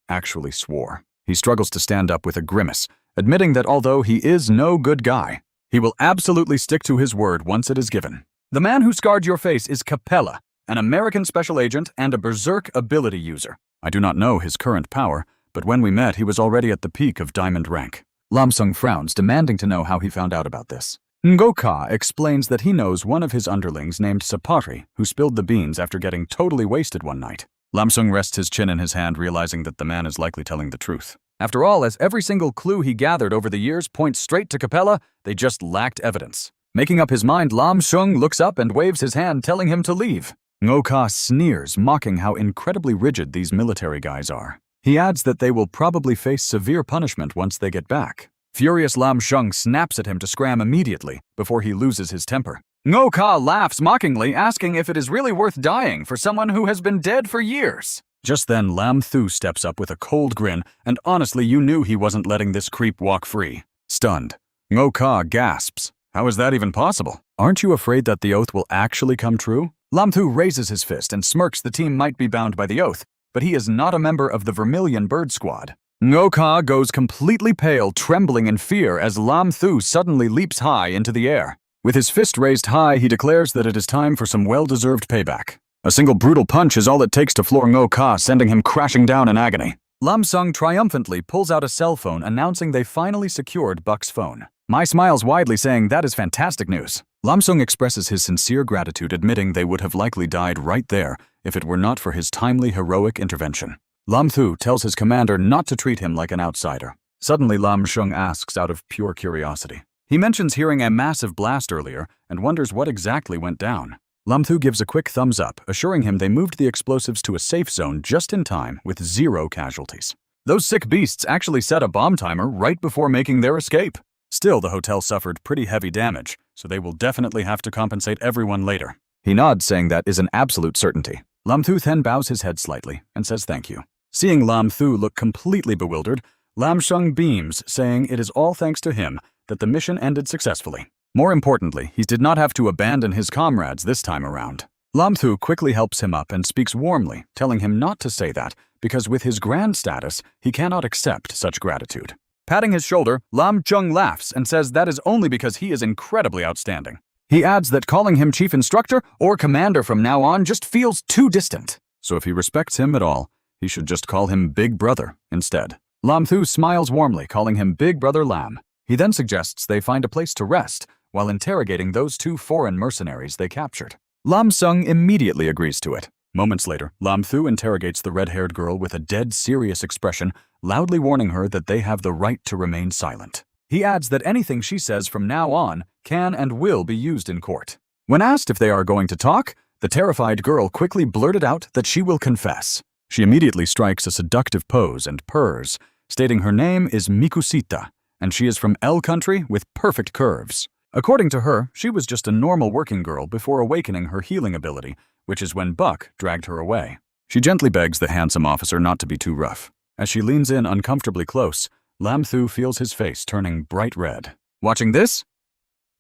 actually swore. He struggles to stand up with a grimace, admitting that although he is no good guy, he will absolutely stick to his word once it is given. "The man who scarred your face is Capella, an American special agent and a berserk ability user. I do not know his current power, but when we met, he was already at the peak of diamond rank." Lam Sung frowns, demanding to know how he found out about this. Ngo Ka explains that he knows one of his underlings named Sapari, who spilled the beans after getting totally wasted one night. Lam Sung rests his chin in his hand, realizing that the man is likely telling the truth. After all, as every single clue he gathered over the years points straight to Capella, they just lacked evidence. Making up his mind, Lam Sung looks up and waves his hand, telling him to leave. Ngo Ka sneers, mocking how incredibly rigid these military guys are. He adds that they will probably face severe punishment once they get back. Furious, Lam Sung snaps at him to scram immediately before he loses his temper. Ngo Ka laughs mockingly, asking if it is really worth dying for someone who has been dead for years. Just then, Lam Thu steps up with a cold grin, and honestly, you knew he wasn't letting this creep walk free. Stunned, Ngo Ka gasps. "How is that even possible? Aren't you afraid that the oath will actually come true?" Lam Thu raises his fist and smirks. The team might be bound by the oath, but he is not a member of the Vermilion Bird Squad. Ngo Ka goes completely pale, trembling in fear as Lam Thu suddenly leaps high into the air. With his fist raised high, he declares that it is time for some well-deserved payback. A single brutal punch is all it takes to floor Ngo Ka, sending him crashing down in agony. Lam Sung triumphantly pulls out a cell phone, announcing they finally secured Buck's phone. Mai smiles widely, saying that is fantastic news. Lam Sung expresses his sincere gratitude, admitting they would have likely died right there if it were not for his timely, heroic intervention. Lam Thu tells his commander not to treat him like an outsider. Suddenly, Lam Sung asks out of pure curiosity, He mentions hearing a massive blast earlier and wonders what exactly went down. Lam Thu gives a quick thumbs up, assuring him they moved the explosives to a safe zone just in time with 0 casualties. Those sick beasts actually set a bomb timer right before making their escape. Still, the hotel suffered pretty heavy damage, so they will definitely have to compensate everyone later. He nods, saying that is an absolute certainty. Lam Thu then bows his head slightly and says thank you. Seeing Lam Thu look completely bewildered, Lam Sheng beams, saying it is all thanks to him that the mission ended successfully. More importantly, he did not have to abandon his comrades this time around. Lam Thu quickly helps him up and speaks warmly, telling him not to say that because with his grand status, he cannot accept such gratitude. Patting his shoulder, Lam Chung laughs and says that is only because he is incredibly outstanding. He adds that calling him chief instructor or commander from now on just feels too distant. So if he respects him at all, he should just call him Big Brother instead. Lam Thu smiles warmly, calling him Big Brother Lam. He then suggests they find a place to rest while interrogating those 2 foreign mercenaries they captured. Lam Sung immediately agrees to it. Moments later, Lam Thu interrogates the red-haired girl with a dead serious expression, loudly warning her that they have the right to remain silent. He adds that anything she says from now on can and will be used in court. When asked if they are going to talk, the terrified girl quickly blurted out that she will confess. She immediately strikes a seductive pose and purrs, stating her name is Mikusita, and she is from L country with perfect curves. According to her, she was just a normal working girl before awakening her healing ability, which is when Buck dragged her away. She gently begs the handsome officer not to be too rough. As she leans in uncomfortably close, Lam Thu feels his face turning bright red. Watching this?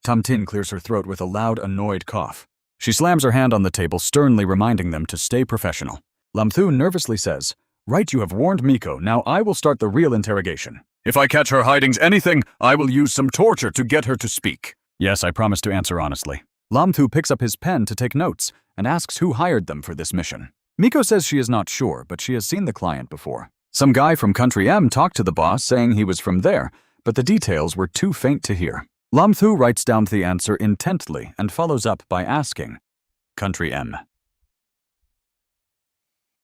Tam Tin clears her throat with a loud, annoyed cough. She slams her hand on the table, sternly reminding them to stay professional. Lam Thu nervously says, "Right, you have warned Miko, now I will start the real interrogation. If I catch her hiding anything, I will use some torture to get her to speak." Yes, I promise to answer honestly. Lam Thu picks up his pen to take notes and asks who hired them for this mission. Miko says she is not sure, but she has seen the client before. Some guy from Country M talked to the boss saying he was from there, but the details were too faint to hear. Lam Thu writes down the answer intently and follows up by asking, "Country M."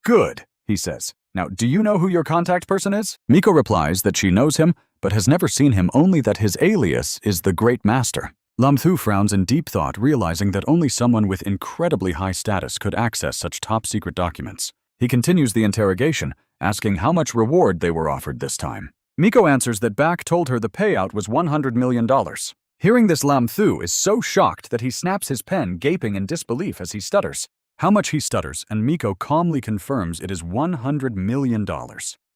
"Good," he says. "Now, do you know who your contact person is?" Miko replies that she knows him, but has never seen him, only that his alias is the Great Master. Lam Thu frowns in deep thought, realizing that only someone with incredibly high status could access such top-secret documents. He continues the interrogation, asking how much reward they were offered this time. Miko answers that Bak told her the payout was $100 million. Hearing this, Lam Thu is so shocked that he snaps his pen, gaping in disbelief as he stutters. How much he stutters, and Miko calmly confirms it is $100 million.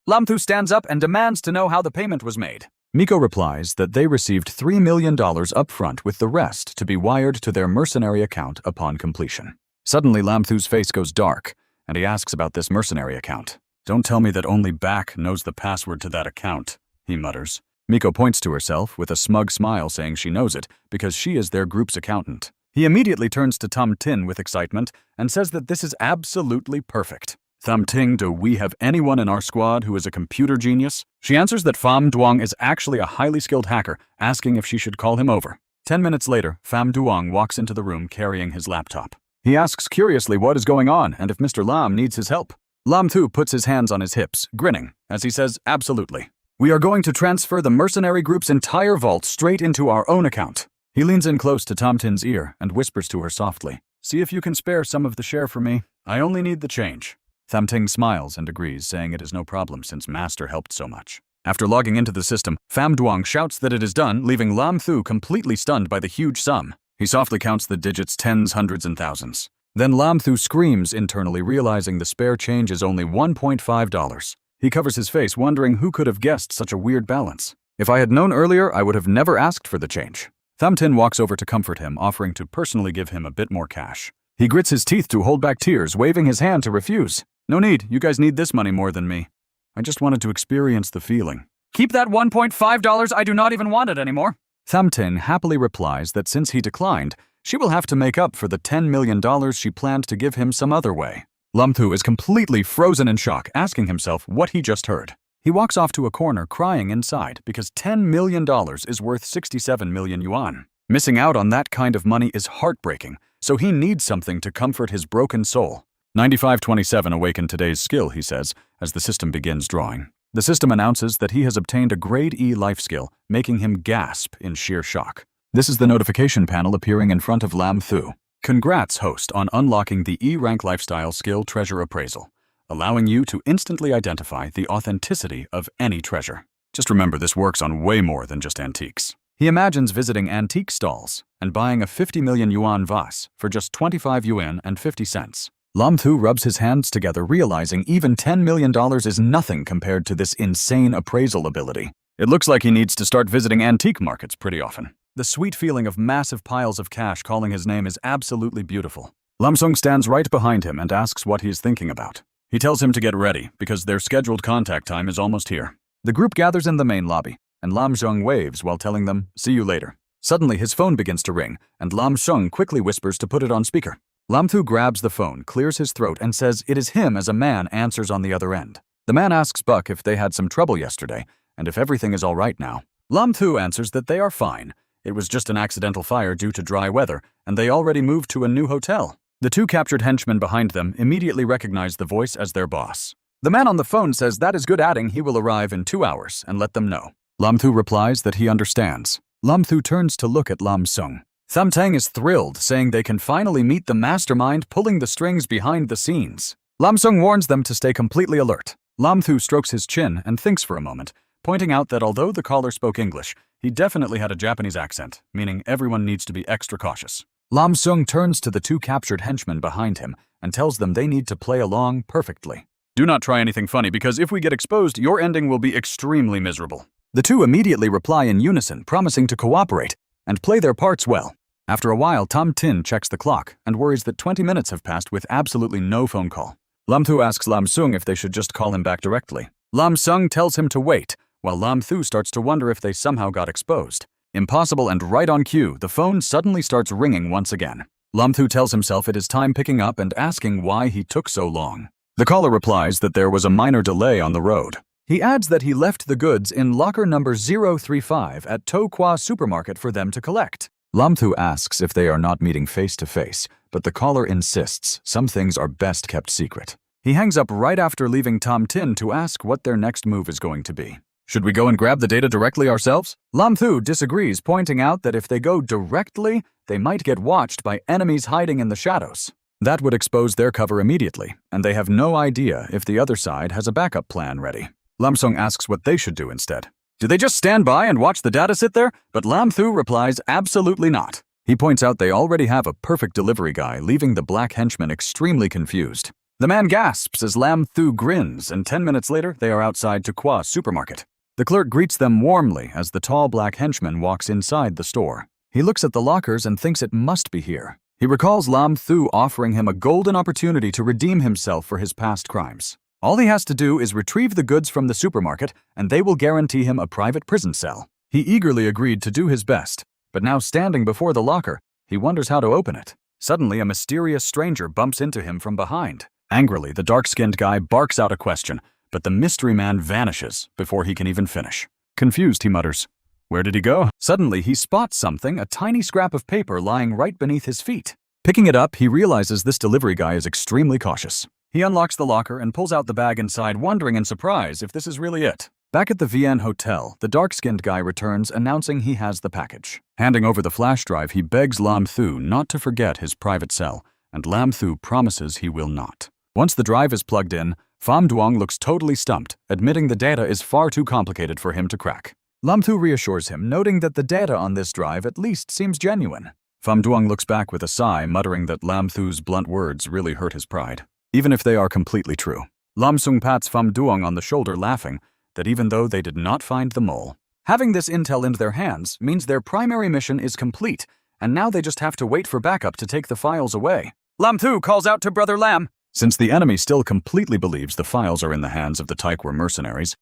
Lam Thu stands up and demands to know how the payment was made. Miko replies that they received $3 million upfront, with the rest to be wired to their mercenary account upon completion. Suddenly, Lam Thu's face goes dark, and he asks about this mercenary account. "Don't tell me that only Bak knows the password to that account," he mutters. Miko points to herself with a smug smile, saying she knows it because she is their group's accountant. He immediately turns to Tam Tin with excitement and says that this is absolutely perfect. "Tham Ting, do we have anyone in our squad who is a computer genius?" She answers that Pham Duong is actually a highly skilled hacker, asking if she should call him over. 10 minutes later, Pham Duong walks into the room carrying his laptop. He asks curiously what is going on and if Mr. Lam needs his help. Lam Thu puts his hands on his hips, grinning, as he says, "Absolutely. We are going to transfer the mercenary group's entire vault straight into our own account." He leans in close to Tam Tin's ear and whispers to her softly, "See if you can spare some of the share for me. I only need the change." Tham Ting smiles and agrees, saying it is no problem since Master helped so much. After logging into the system, Pham Duong shouts that it is done, leaving Lam Thu completely stunned by the huge sum. He softly counts the digits, tens, hundreds, and thousands. Then Lam Thu screams internally, realizing the spare change is only $1.5. He covers his face, wondering who could have guessed such a weird balance. "If I had known earlier, I would have never asked for the change." Tham Tin walks over to comfort him, offering to personally give him a bit more cash. He grits his teeth to hold back tears, waving his hand to refuse. "No need, you guys need this money more than me. I just wanted to experience the feeling." "Keep that $1.5, I do not even want it anymore." Tham Tin happily replies that since he declined, she will have to make up for the $10 million she planned to give him some other way. Lam Thu is completely frozen in shock, asking himself what he just heard. He walks off to a corner crying inside because $10 million is worth 67 million yuan. Missing out on that kind of money is heartbreaking, so he needs something to comfort his broken soul. 9527 awaken today's skill, he says, as the system begins drawing. The system announces that he has obtained a Grade E life skill, making him gasp in sheer shock. This is the notification panel appearing in front of Lin Qiu. Congrats, host, on unlocking the E-rank lifestyle skill treasure appraisal, allowing you to instantly identify the authenticity of any treasure. Just remember, this works on way more than just antiques. He imagines visiting antique stalls and buying a 50 million yuan vase for just 25 yuan and 50 cents. Lin Qiu rubs his hands together, realizing even $10 million is nothing compared to this insane appraisal ability. It looks like he needs to start visiting antique markets pretty often. The sweet feeling of massive piles of cash calling his name is absolutely beautiful. Lam Sung stands right behind him and asks what he's thinking about. He tells him to get ready because their scheduled contact time is almost here. The group gathers in the main lobby, and Lam Zheng waves while telling them, "See you later." Suddenly, his phone begins to ring, and Lam Sheng quickly whispers to put it on speaker. Lin Qiu grabs the phone, clears his throat, and says it is him as a man answers on the other end. The man asks Buck if they had some trouble yesterday, and if everything is all right now. Lin Qiu answers that they are fine. It was just an accidental fire due to dry weather, and they already moved to a new hotel. The two captured henchmen behind them immediately recognize the voice as their boss. The man on the phone says that is good adding, he will arrive in 2 hours, and let them know. Lin Qiu replies that he understands. Lin Qiu turns to look at Lam Sung. Tham Tang is thrilled, saying they can finally meet the mastermind pulling the strings behind the scenes. Lam Sung warns them to stay completely alert. Lin Qiu strokes his chin and thinks for a moment, pointing out that although the caller spoke English, he definitely had a Japanese accent, meaning everyone needs to be extra cautious. Lam Sung turns to the two captured henchmen behind him and tells them they need to play along perfectly. Do not try anything funny because if we get exposed, your ending will be extremely miserable. The two immediately reply in unison, promising to cooperate and play their parts well. After a while, Tom Tin checks the clock and worries that 20 minutes have passed with absolutely no phone call. Lam Qiu asks Lam Sung if they should just call him back directly. Lam Sung tells him to wait, while Lam Qiu starts to wonder if they somehow got exposed. Impossible, and right on cue, the phone suddenly starts ringing once again. Lam Qiu tells himself it is time picking up and asking why he took so long. The caller replies that there was a minor delay on the road. He adds that he left the goods in locker number 035 at To Kwa Supermarket for them to collect. Lam Qiu asks if they are not meeting face to face, but the caller insists some things are best kept secret. He hangs up right after leaving Tom Tin to ask what their next move is going to be. Should we go and grab the data directly ourselves? Lam Qiu disagrees, pointing out that if they go directly, they might get watched by enemies hiding in the shadows. That would expose their cover immediately, and they have no idea if the other side has a backup plan ready. Lam Sung asks what they should do instead. Do they just stand by and watch the data sit there? But Lam Qiu replies absolutely not. He points out they already have a perfect delivery guy, leaving the black henchman extremely confused. The man gasps as Lam Qiu grins, and 10 minutes later, they are outside To Kwa Supermarket. The clerk greets them warmly as the tall black henchman walks inside the store. He looks at the lockers and thinks it must be here. He recalls Lam Qiu offering him a golden opportunity to redeem himself for his past crimes. All he has to do is retrieve the goods from the supermarket, and they will guarantee him a private prison cell. He eagerly agreed to do his best, but now standing before the locker, he wonders how to open it. Suddenly, a mysterious stranger bumps into him from behind. Angrily, the dark-skinned guy barks out a question, but the mystery man vanishes before he can even finish. Confused, he mutters, "Where did he go?" Suddenly, he spots something, a tiny scrap of paper lying right beneath his feet. Picking it up, he realizes this delivery guy is extremely cautious. He unlocks the locker and pulls out the bag inside, wondering in surprise if this is really it. Back at the VN Hotel, the dark-skinned guy returns, announcing he has the package. Handing over the flash drive, he begs Lam Qiu not to forget his private cell, and Lam Qiu promises he will not. Once the drive is plugged in, Pham Duong looks totally stumped, admitting the data is far too complicated for him to crack. Lam Qiu reassures him, noting that the data on this drive at least seems genuine. Pham Duong looks back with a sigh, muttering that Lam Thu's blunt words really hurt his pride, even if they are completely true. Lam Sung pats Pham Duong on the shoulder, laughing that even though they did not find the mole, having this intel in their hands means their primary mission is complete, and now they just have to wait for backup to take the files away. Lam Thu calls out to Brother Lam. Since the enemy still completely believes the files are in the hands of the Taikwa mercenaries,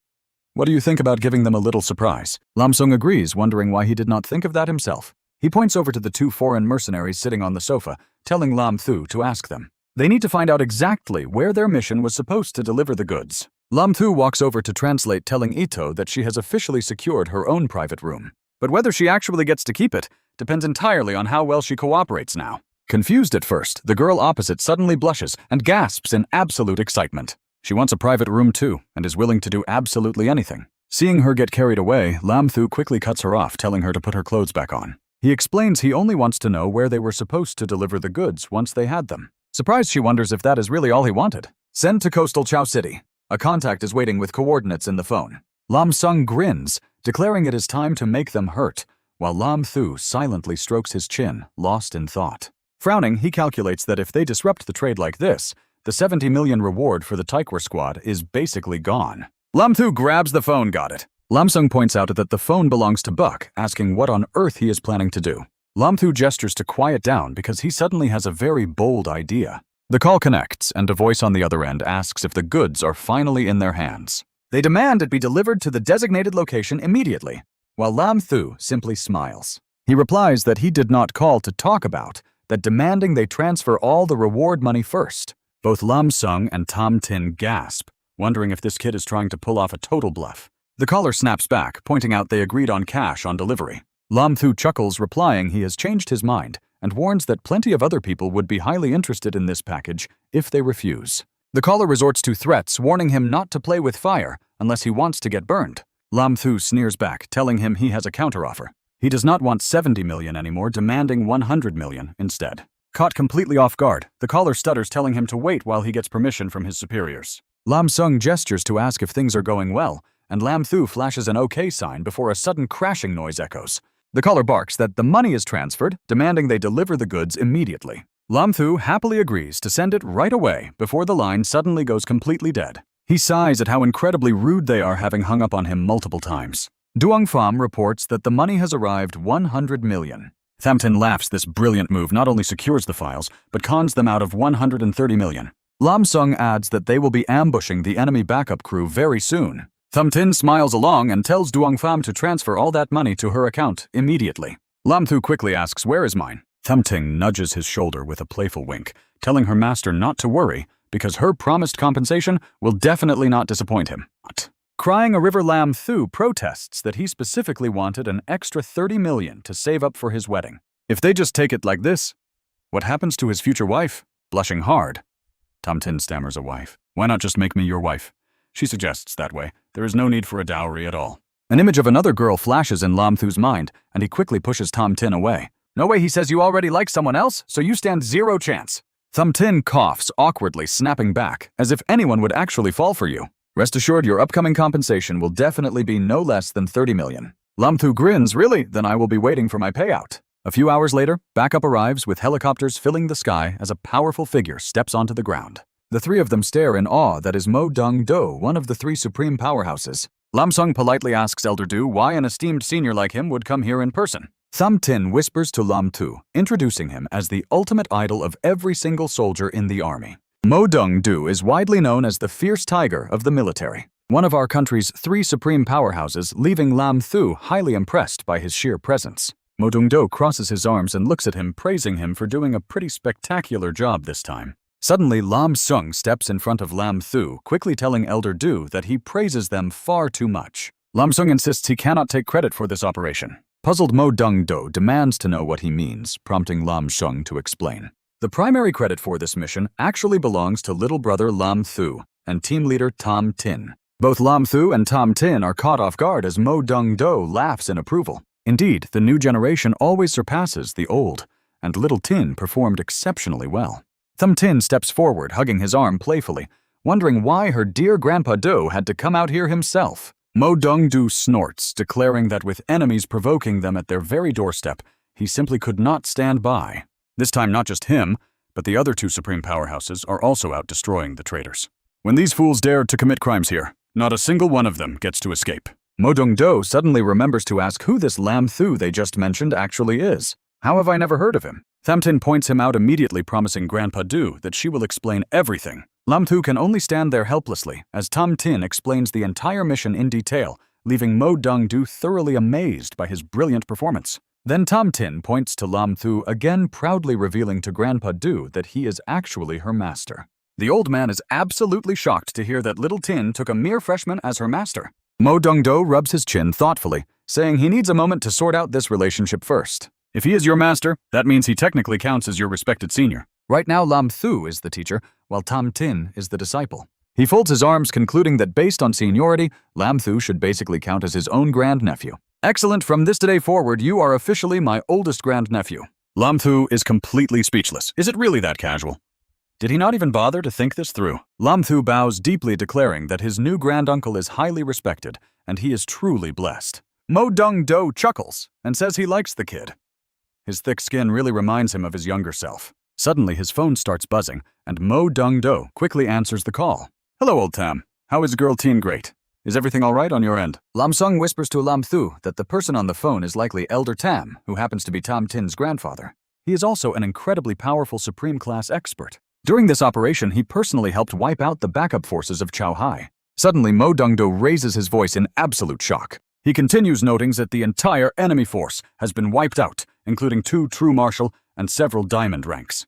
what do you think about giving them a little surprise? Lam Sung agrees, wondering why he did not think of that himself. He points over to the two foreign mercenaries sitting on the sofa, telling Lam Thu to ask them. They need to find out exactly where their mission was supposed to deliver the goods. Lam Thu walks over to translate, telling Ito that she has officially secured her own private room. But whether she actually gets to keep it depends entirely on how well she cooperates now. Confused at first, the girl opposite suddenly blushes and gasps in absolute excitement. She wants a private room too, and is willing to do absolutely anything. Seeing her get carried away, Lam Thu quickly cuts her off, telling her to put her clothes back on. He explains he only wants to know where they were supposed to deliver the goods once they had them. Surprised, she wonders if that is really all he wanted. Send to coastal Chao City. A contact is waiting with coordinates in the phone. Lam Sung grins, declaring it is time to make them hurt, while Lam Thu silently strokes his chin, lost in thought. Frowning, he calculates that if they disrupt the trade like this, the 70 million reward for the Taekwar squad is basically gone. Lam Thu grabs the phone, got it. Lam Sung points out that the phone belongs to Buck, asking what on earth he is planning to do. Lam Thu gestures to quiet down because he suddenly has a very bold idea. The call connects, and a voice on the other end asks if the goods are finally in their hands. They demand it be delivered to the designated location immediately, while Lam Thu simply smiles. He replies that he did not call to talk about, that demanding they transfer all the reward money first. Both Lam Sung and Tam Tin gasp, wondering if this kid is trying to pull off a total bluff. The caller snaps back, pointing out they agreed on cash on delivery. Lam Thu chuckles, replying he has changed his mind, and warns that plenty of other people would be highly interested in this package if they refuse. The caller resorts to threats, warning him not to play with fire unless he wants to get burned. Lam Thu sneers back, telling him he has a counteroffer. He does not want 70 million anymore, demanding 100 million instead. Caught completely off guard, the caller stutters, telling him to wait while he gets permission from his superiors. Lam Sung gestures to ask if things are going well, and Lam Thu flashes an OK sign before a sudden crashing noise echoes. The caller barks that the money is transferred, demanding they deliver the goods immediately. Lam Thu happily agrees to send it right away before the line suddenly goes completely dead. He sighs at how incredibly rude they are, having hung up on him multiple times. Duong Pham reports that the money has arrived 100 million. Tham Tin laughs. This brilliant move not only secures the files, but cons them out of 130 million. Lam Sung adds that they will be ambushing the enemy backup crew very soon. Tham Tin smiles along and tells Duong Pham to transfer all that money to her account immediately. Lam Thu quickly asks, "Where is mine?" Tham Tin nudges his shoulder with a playful wink, telling her master not to worry, because her promised compensation will definitely not disappoint him. Crying a river, Lam Thu protests that he specifically wanted an extra 30 million to save up for his wedding. If they just take it like this, what happens to his future wife? Blushing hard, Tam Tin stammers, "A wife? Why not just make me your wife?" She suggests that way. There is no need for a dowry at all. An image of another girl flashes in Lam Thu's mind, and he quickly pushes Tam Tin away. "No way," he says, "you already like someone else, so you stand zero chance." Tam Tin coughs, awkwardly snapping back, as if anyone would actually fall for you. "Rest assured, your upcoming compensation will definitely be no less than 30 million. Lam Thu grins. "Really? Then I will be waiting for my payout." A few hours later, backup arrives with helicopters filling the sky as a powerful figure steps onto the ground. The three of them stare in awe. That is Mo Dong-do, one of the three supreme powerhouses. Lam Sung politely asks Elder Du why an esteemed senior like him would come here in person. Tham Tin whispers to Lam Thu, introducing him as the ultimate idol of every single soldier in the army. Mo Dong-do is widely known as the fierce tiger of the military, one of our country's three supreme powerhouses, leaving Lam Thu highly impressed by his sheer presence. Mo Dong-do crosses his arms and looks at him, praising him for doing a pretty spectacular job this time. Suddenly, Lam Sung steps in front of Lam Thu, quickly telling Elder Du that he praises them far too much. Lam Sung insists he cannot take credit for this operation. Puzzled, Mo Dong-do demands to know what he means, prompting Lam Sung to explain. The primary credit for this mission actually belongs to little brother Lam Thu and team leader Tam Tin. Both Lam Thu and Tam Tin are caught off guard as Mo Dong-do laughs in approval. Indeed, the new generation always surpasses the old, and little Tin performed exceptionally well. Tham Tin steps forward, hugging his arm playfully, wondering why her dear Grandpa Do had to come out here himself. Mo Dong-do snorts, declaring that with enemies provoking them at their very doorstep, he simply could not stand by. This time, not just him, but the other two supreme powerhouses are also out destroying the traitors. When these fools dare to commit crimes here, not a single one of them gets to escape. Mo Dong-do suddenly remembers to ask who this Lam Thu they just mentioned actually is. How have I never heard of him? Tham Tin points him out immediately, promising Grandpa Du that she will explain everything. Lam Thu can only stand there helplessly as Tam Tin explains the entire mission in detail, leaving Mo Dong-do thoroughly amazed by his brilliant performance. Then Tam Tin points to Lam Thu, again proudly revealing to Grandpa Du that he is actually her master. The old man is absolutely shocked to hear that little Tin took a mere freshman as her master. Mo Dong-do rubs his chin thoughtfully, saying he needs a moment to sort out this relationship first. If he is your master, that means he technically counts as your respected senior. Right now, Lam Thu is the teacher, while Tam Tin is the disciple. He folds his arms, concluding that based on seniority, Lam Thu should basically count as his own grandnephew. Excellent, from this day forward, you are officially my oldest grandnephew. Lam Thu is completely speechless. Is it really that casual? Did he not even bother to think this through? Lam Thu bows deeply, declaring that his new granduncle is highly respected, and he is truly blessed. Mo Dong-do chuckles and says he likes the kid. His thick skin really reminds him of his younger self. Suddenly, his phone starts buzzing, and Mo Dong-do quickly answers the call. Hello, old Tam. How is girl teen great? Is everything all right on your end? Lam Sung whispers to Lam Thu that the person on the phone is likely Elder Tam, who happens to be Tam Tin's grandfather. He is also an incredibly powerful Supreme Class expert. During this operation, he personally helped wipe out the backup forces of Chao Hai. Suddenly, Mo Dong-do raises his voice in absolute shock. He continues, noting that the entire enemy force has been wiped out, including 2 true martial and several diamond ranks.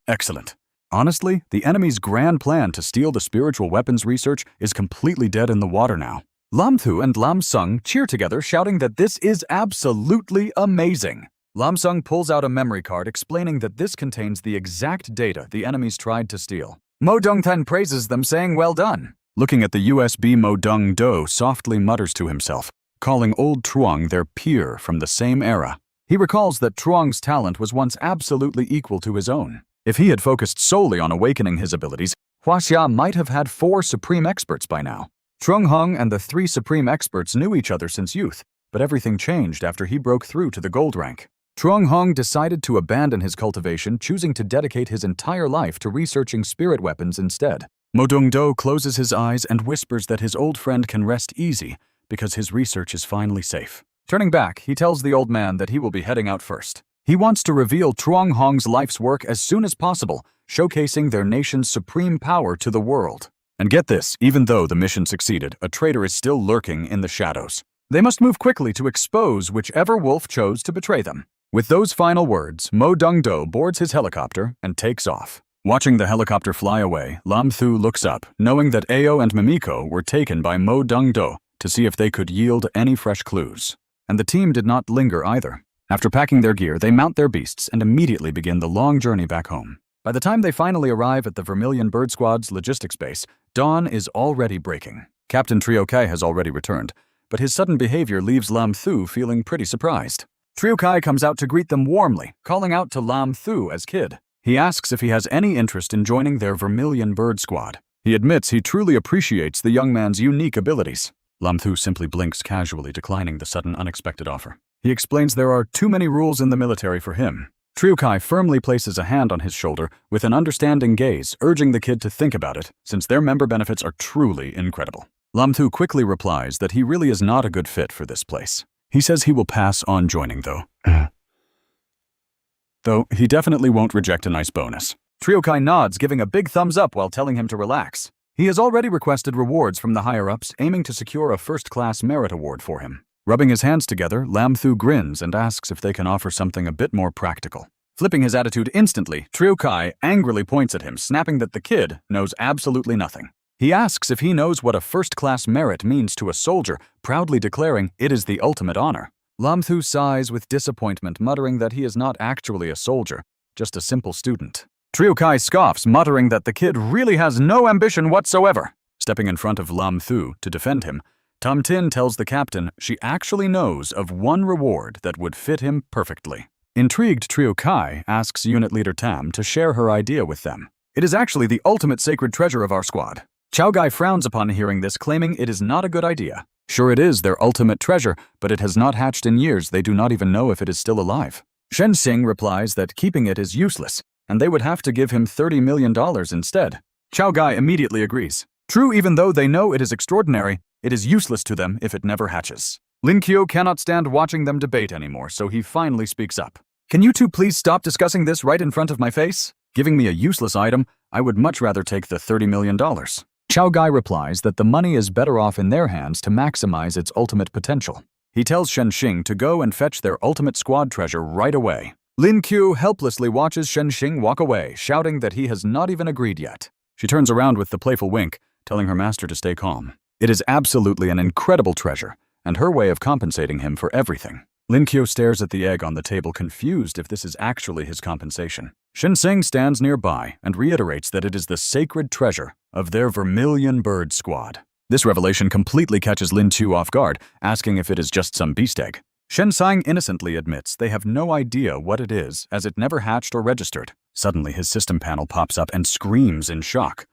Excellent. Honestly, the enemy's grand plan to steal the spiritual weapons research is completely dead in the water now. Lam Thu and Lam Sung cheer together, shouting that this is absolutely amazing. Lam Sung pulls out a memory card explaining that this contains the exact data the enemies tried to steal. Mo Dong-tan praises them, saying well done. Looking at the USB, Mo Dong-do softly mutters to himself, calling old Truong their peer from the same era. He recalls that Truong's talent was once absolutely equal to his own. If he had focused solely on awakening his abilities, Huaxia might have had 4 supreme experts by now. Trung Hung and the 3 supreme experts knew each other since youth, but everything changed after he broke through to the gold rank. Trung Hung decided to abandon his cultivation, choosing to dedicate his entire life to researching spirit weapons instead. Mo Dong-do closes his eyes and whispers that his old friend can rest easy because his research is finally safe. Turning back, he tells the old man that he will be heading out first. He wants to reveal Truong Hong's life's work as soon as possible, showcasing their nation's supreme power to the world. And get this, even though the mission succeeded, a traitor is still lurking in the shadows. They must move quickly to expose whichever wolf chose to betray them. With those final words, Mo Dong-do boards his helicopter and takes off. Watching the helicopter fly away, Lam Thu looks up, knowing that Ao and Mimiko were taken by Mo Dong-do to see if they could yield any fresh clues. And the team did not linger either. After packing their gear, they mount their beasts and immediately begin the long journey back home. By the time they finally arrive at the Vermilion Bird Squad's logistics base, dawn is already breaking. Captain Trio Kai has already returned, but his sudden behavior leaves Lam Thu feeling pretty surprised. Trio Kai comes out to greet them warmly, calling out to Lam Thu as Kid. He asks if he has any interest in joining their Vermilion Bird Squad. He admits he truly appreciates the young man's unique abilities. Lam Thu simply blinks casually, declining the sudden unexpected offer. He explains there are too many rules in the military for him. Trio Kai firmly places a hand on his shoulder with an understanding gaze, urging the kid to think about it, since their member benefits are truly incredible. Lam Thu quickly replies that he really is not a good fit for this place. He says he will pass on joining, though. Though he definitely won't reject a nice bonus. Trio Kai nods, giving a big thumbs up while telling him to relax. He has already requested rewards from the higher-ups, aiming to secure a first-class merit award for him. Rubbing his hands together, Lam Thu grins and asks if they can offer something a bit more practical. Flipping his attitude instantly, Trio Kai angrily points at him, snapping that the kid knows absolutely nothing. He asks if he knows what a first-class merit means to a soldier, proudly declaring it is the ultimate honor. Lam Thu sighs with disappointment, muttering that he is not actually a soldier, just a simple student. Trio Kai scoffs, muttering that the kid really has no ambition whatsoever. Stepping in front of Lam Thu to defend him, Tam Tin tells the captain she actually knows of one reward that would fit him perfectly. Intrigued, Trio Kai asks Unit Leader Tam to share her idea with them. It is actually the ultimate sacred treasure of our squad. Chao Gai frowns upon hearing this, claiming it is not a good idea. Sure, it is their ultimate treasure, but it has not hatched in years. They do not even know if it is still alive. Shen Xing replies that keeping it is useless, and they would have to give him $30 million instead. Chao Gai immediately agrees. True, even though they know it is extraordinary, it is useless to them if it never hatches. Lin Qiu cannot stand watching them debate anymore, so he finally speaks up. Can you two please stop discussing this right in front of my face? Giving me a useless item, I would much rather take the $30 million. Chao Gai replies that the money is better off in their hands to maximize its ultimate potential. He tells Shen Xing to go and fetch their ultimate squad treasure right away. Lin Qiu helplessly watches Shen Xing walk away, shouting that he has not even agreed yet. She turns around with the playful wink, telling her master to stay calm. It is absolutely an incredible treasure, and her way of compensating him for everything. Lin Qiu stares at the egg on the table, confused if this is actually his compensation. Shenxing stands nearby and reiterates that it is the sacred treasure of their Vermilion Bird Squad. This revelation completely catches Lin Qiu off guard, asking if it is just some beast egg. Shenxing innocently admits they have no idea what it is, as it never hatched or registered. Suddenly, his system panel pops up and screams in shock.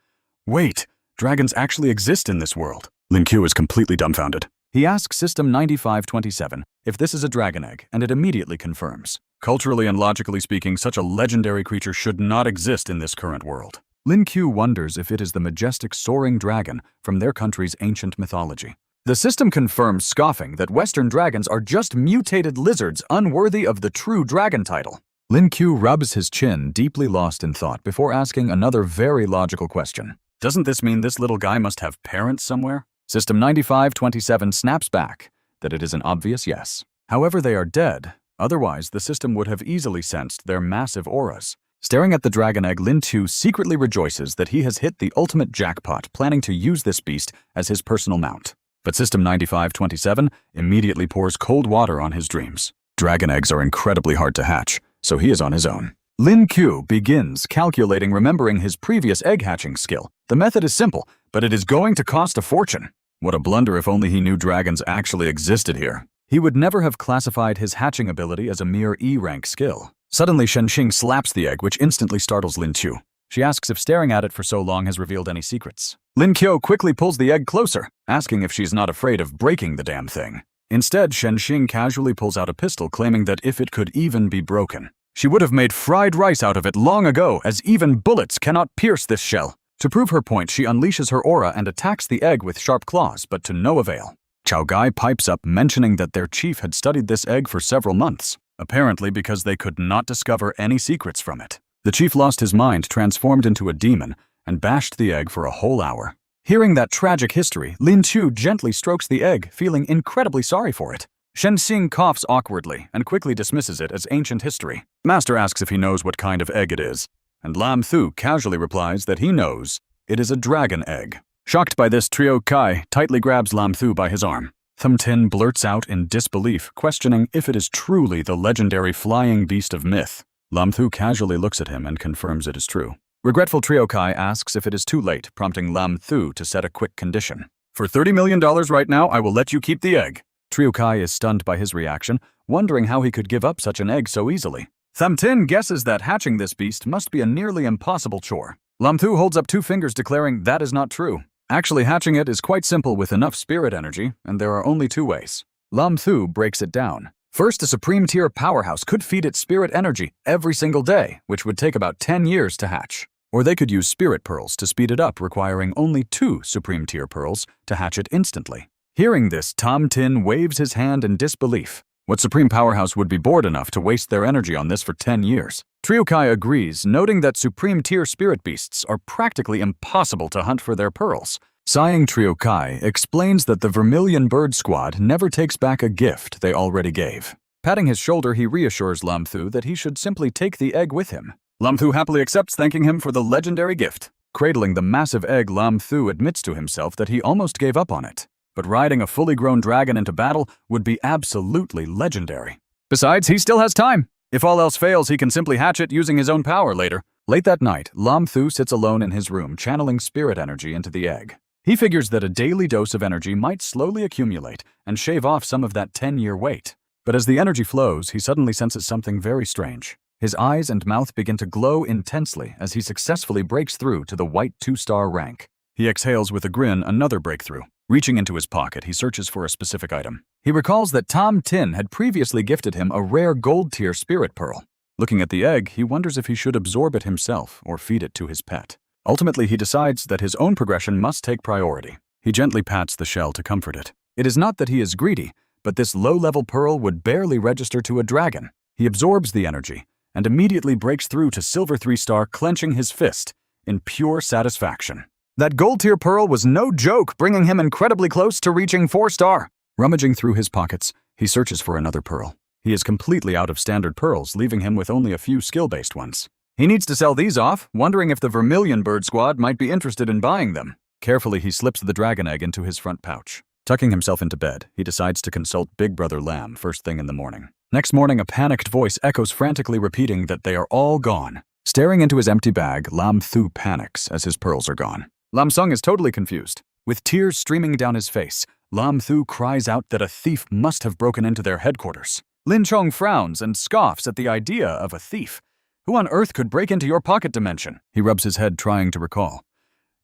Wait, dragons actually exist in this world. Lin Qiu is completely dumbfounded. He asks System 9527 if this is a dragon egg, and it immediately confirms. Culturally and logically speaking, such a legendary creature should not exist in this current world. Lin Qiu wonders if it is the majestic soaring dragon from their country's ancient mythology. The system confirms, scoffing, that Western dragons are just mutated lizards unworthy of the true dragon title. Lin Qiu rubs his chin, deeply lost in thought, before asking another very logical question. Doesn't this mean this little guy must have parents somewhere? System 9527 snaps back that it is an obvious yes. However, they are dead. Otherwise, the system would have easily sensed their massive auras. Staring at the dragon egg, Lin Qiu secretly rejoices that he has hit the ultimate jackpot, planning to use this beast as his personal mount. But System 9527 immediately pours cold water on his dreams. Dragon eggs are incredibly hard to hatch, so he is on his own. Lin Qiu begins calculating, remembering his previous egg hatching skill. The method is simple, but it is going to cost a fortune. What a blunder! If only he knew dragons actually existed here. He would never have classified his hatching ability as a mere E-rank skill. Suddenly, Shenxing slaps the egg, which instantly startles Lin Qiu. She asks if staring at it for so long has revealed any secrets. Lin Qiu quickly pulls the egg closer, asking if she's not afraid of breaking the damn thing. Instead, Shenxing casually pulls out a pistol, claiming that if it could even be broken, she would have made fried rice out of it long ago, as even bullets cannot pierce this shell. To prove her point, she unleashes her aura and attacks the egg with sharp claws, but to no avail. Chao Gai pipes up, mentioning that their chief had studied this egg for several months, apparently because they could not discover any secrets from it. The chief lost his mind, transformed into a demon, and bashed the egg for a whole hour. Hearing that tragic history, Lin Qiu gently strokes the egg, feeling incredibly sorry for it. Shenxing coughs awkwardly and quickly dismisses it as ancient history. Master asks if he knows what kind of egg it is, and Lam Thu casually replies that he knows it is a dragon egg. Shocked by this, Trio Kai tightly grabs Lam Thu by his arm. Thum Tin blurts out in disbelief, questioning if it is truly the legendary flying beast of myth. Lam Thu casually looks at him and confirms it is true. Regretful Trio Kai asks if it is too late, prompting Lam Thu to set a quick condition. For $30 million right now, I will let you keep the egg. Trio Kai is stunned by his reaction, wondering how he could give up such an egg so easily. Thum Tin guesses that hatching this beast must be a nearly impossible chore. Lam Thu holds up two fingers, declaring that is not true. Actually, hatching it is quite simple with enough spirit energy, and there are only two ways. Lam Thu breaks it down. First, a supreme tier powerhouse could feed it spirit energy every single day, which would take about 10 years to hatch. Or they could use spirit pearls to speed it up, requiring only 2 supreme tier pearls to hatch it instantly. Hearing this, Thum Tin waves his hand in disbelief. What supreme powerhouse would be bored enough to waste their energy on this for 10 years? Trio Kai agrees, noting that supreme tier spirit beasts are practically impossible to hunt for their pearls. Sighing, Trio Kai explains that the Vermilion Bird Squad never takes back a gift they already gave. Patting his shoulder, he reassures Lam Thu that he should simply take the egg with him. Lam Thu happily accepts, thanking him for the legendary gift. Cradling the massive egg, Lam Thu admits to himself that he almost gave up on it. But riding a fully grown dragon into battle would be absolutely legendary. Besides, he still has time. If all else fails, he can simply hatch it using his own power later. Late that night, Lam Thu sits alone in his room, channeling spirit energy into the egg. He figures that a daily dose of energy might slowly accumulate and shave off some of that 10-year wait. But as the energy flows, he suddenly senses something very strange. His eyes and mouth begin to glow intensely as he successfully breaks through to the white 2-star rank. He exhales with a grin, another breakthrough. Reaching into his pocket, he searches for a specific item. He recalls that Thum Tin had previously gifted him a rare gold-tier spirit pearl. Looking at the egg, he wonders if he should absorb it himself or feed it to his pet. Ultimately, he decides that his own progression must take priority. He gently pats the shell to comfort it. It is not that he is greedy, but this low-level pearl would barely register to a dragon. He absorbs the energy and immediately breaks through to silver 3-star, clenching his fist in pure satisfaction. That gold-tier pearl was no joke, bringing him incredibly close to reaching 4-star. Rummaging through his pockets, he searches for another pearl. He is completely out of standard pearls, leaving him with only a few skill-based ones. He needs to sell these off, wondering if the Vermilion Bird Squad might be interested in buying them. Carefully, he slips the dragon egg into his front pouch. Tucking himself into bed, he decides to consult Big Brother Lam first thing in the morning. Next morning, a panicked voice echoes frantically repeating that they are all gone. Staring into his empty bag, Lam Thu panics as his pearls are gone. Lam Sung is totally confused. With tears streaming down his face, Lam Thu cries out that a thief must have broken into their headquarters. Lin Chong frowns and scoffs at the idea of a thief. Who on earth could break into your pocket dimension? He rubs his head trying to recall.